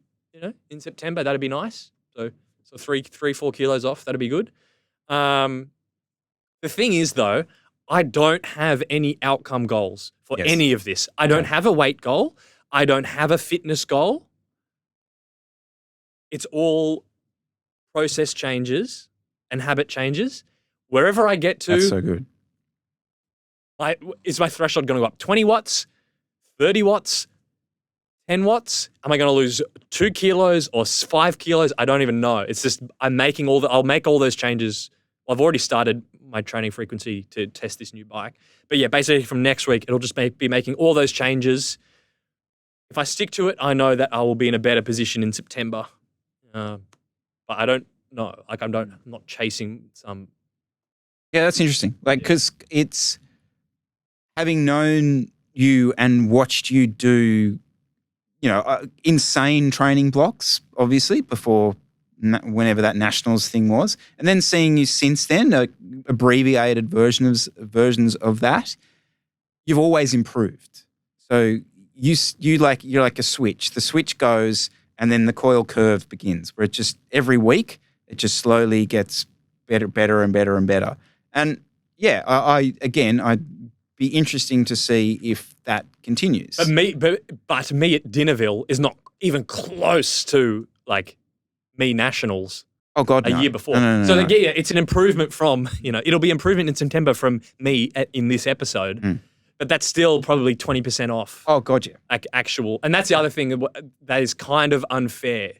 in September, that'd be nice. So 3-4 kilos off, that'd be good. The thing is, though, I don't have any outcome goals for any of this. I don't have a weight goal. I don't have a fitness goal. It's all process changes and habit changes. Wherever I get to. That's so good. Is my threshold going to go up 20 watts, 30 watts, 10 watts? Am I going to lose 2 kilos or 5 kilos? I don't even know. It's just I'll make all those changes. Well, I've already started my training frequency to test this new bike. But yeah, basically from next week, it'll just be making all those changes. If I stick to it, I know that I will be in a better position in September. But I don't know. Like I'm not chasing some. Yeah, that's interesting. Because it's having known you and watched you do, insane training blocks, obviously, before whenever that nationals thing was, and then seeing you since then, abbreviated versions of that, you've always improved. So you're like a switch. The switch goes, and then the coil curve begins, where it just every week It just slowly gets better and better and better. And yeah, I'd be interesting to see if that continues. But me at Dinnerville is not even close to like me nationals. Oh God, a year before. No. So yeah, it's an improvement from, it'll be improvement in September from me in this episode, but that's still probably 20% off. Oh God, yeah. Like actual, and that's the other thing that is kind of unfair.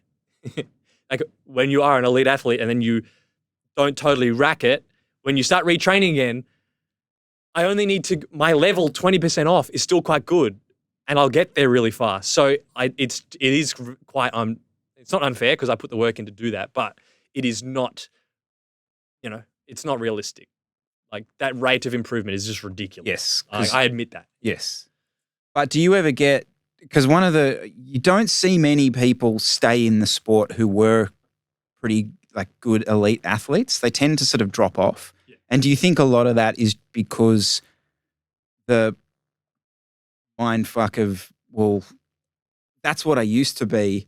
Like when you are an elite athlete and then you don't totally rack it, when you start retraining again, I only need my level 20% off is still quite good, and I'll get there really fast. So it is quite it's not unfair because I put the work in to do that, but it is not, it's not realistic. Like that rate of improvement is just ridiculous. Yes. I admit that. Yes. But do you ever get, because you don't see many people stay in the sport who were pretty like good elite athletes. They tend to sort of drop off. Yeah. And do you think a lot of that is because the mindfuck of, well, that's what I used to be.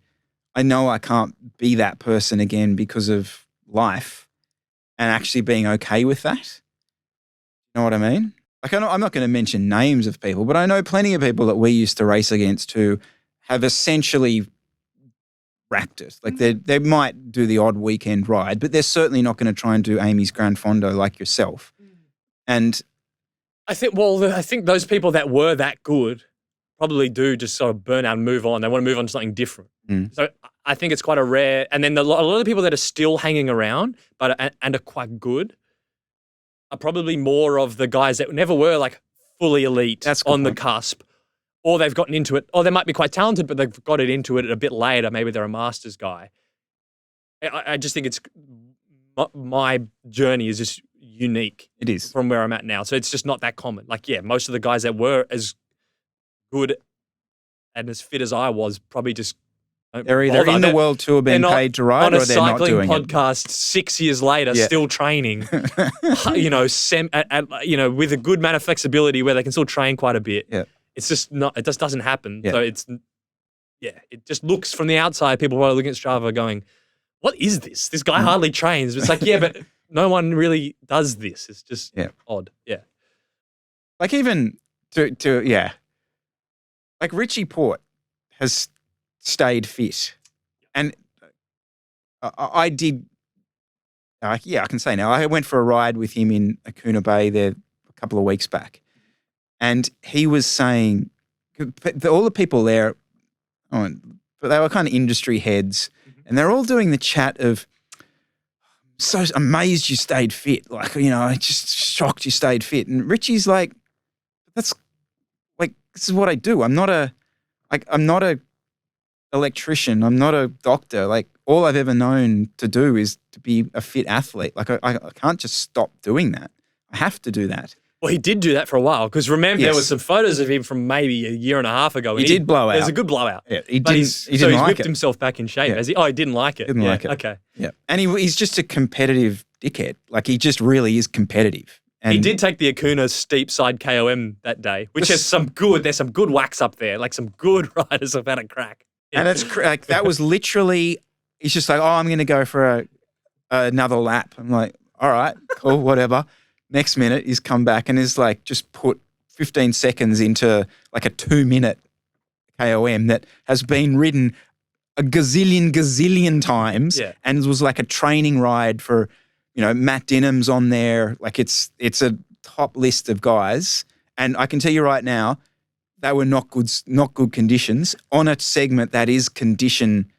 I know I can't be that person again because of life, and actually being okay with that. You know what I mean? Like, I'm not going to mention names of people, but I know plenty of people that we used to race against who have essentially racked it. Like they might do the odd weekend ride, but they're certainly not going to try and do Amy's Grand Fondo like yourself. And I think those people that were that good probably do just sort of burn out and move on. They want to move on to something different. So I think it's quite a rare, and then a lot of the people that are still hanging around and are quite good are probably more of the guys that never were like fully elite on the cusp, or they've gotten into it, or they might be quite talented, but they've got into it a bit later. Maybe they're a master's guy. I just think my journey is just unique. It is. From where I'm at now. So it's just not that common. Like, yeah, most of the guys that were as good and as fit as I was probably just they're either in the world tour being paid to ride, or they're not doing it. On a cycling podcast 6 years later, still training, with a good amount of flexibility where they can still train quite a bit. Yeah. It's just not, it just doesn't happen. Yeah. So it just looks from the outside, people are looking at Strava going, what is this? This guy hardly trains. It's like, yeah, but no one really does this. It's just odd. Yeah. Like even like Richie Port has stayed fit. And I did, I can say now, I went for a ride with him in Akuna Bay there a couple of weeks back. And he was saying, all the people there, but they were kind of industry heads, and they're all doing the chat of, so amazed you stayed fit. Like, I just shocked you stayed fit. And Richie's like, this is what I do. I'm not a electrician. I'm not a doctor. Like, all I've ever known to do is to be a fit athlete. Like, I can't just stop doing that. I have to do that. Well, he did do that for a while, because remember there were some photos of him from maybe a year and a half ago. He did blow out. There's a good blowout. Yeah, he didn't he's like whipped it. himself back in shape. Has he? Oh, he didn't like it. Didn't like it. Okay. Yeah, and he's just a competitive dickhead. Like, he just really is competitive. And he did take the Akuna steep side KOM that day, which there's some good whacks up there. Like, some good riders have had a crack. And it's like, that was literally, he's just like, oh, I'm going to go for another lap. I'm like, all right, cool, whatever. Next minute, he's come back and is like, just put 15 seconds into like a 2-minute KOM that has been ridden a gazillion times, and was like a training ride for, Matt Dinham's on there. Like, it's a top list of guys. And I can tell you right now, they were not good conditions on a segment that is condition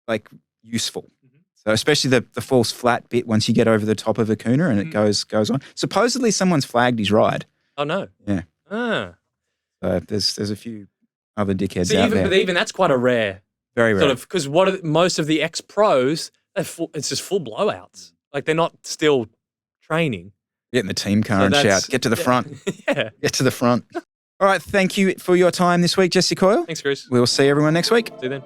like useful. So especially the false flat bit once you get over the top of Akuna and it goes on. Supposedly someone's flagged his ride. Oh no. Yeah. So there's a few other dickheads out there. But even that's quite a rare. Very rare. Sort of, because most of the ex-pros, it's just full blowouts. Like, they're not still training. Get in the team car and shout, get to the front. Yeah. Get to the front. All right, thank you for your time this week, Jesse Coyle. Thanks, Chris. We'll see everyone next week. See you then.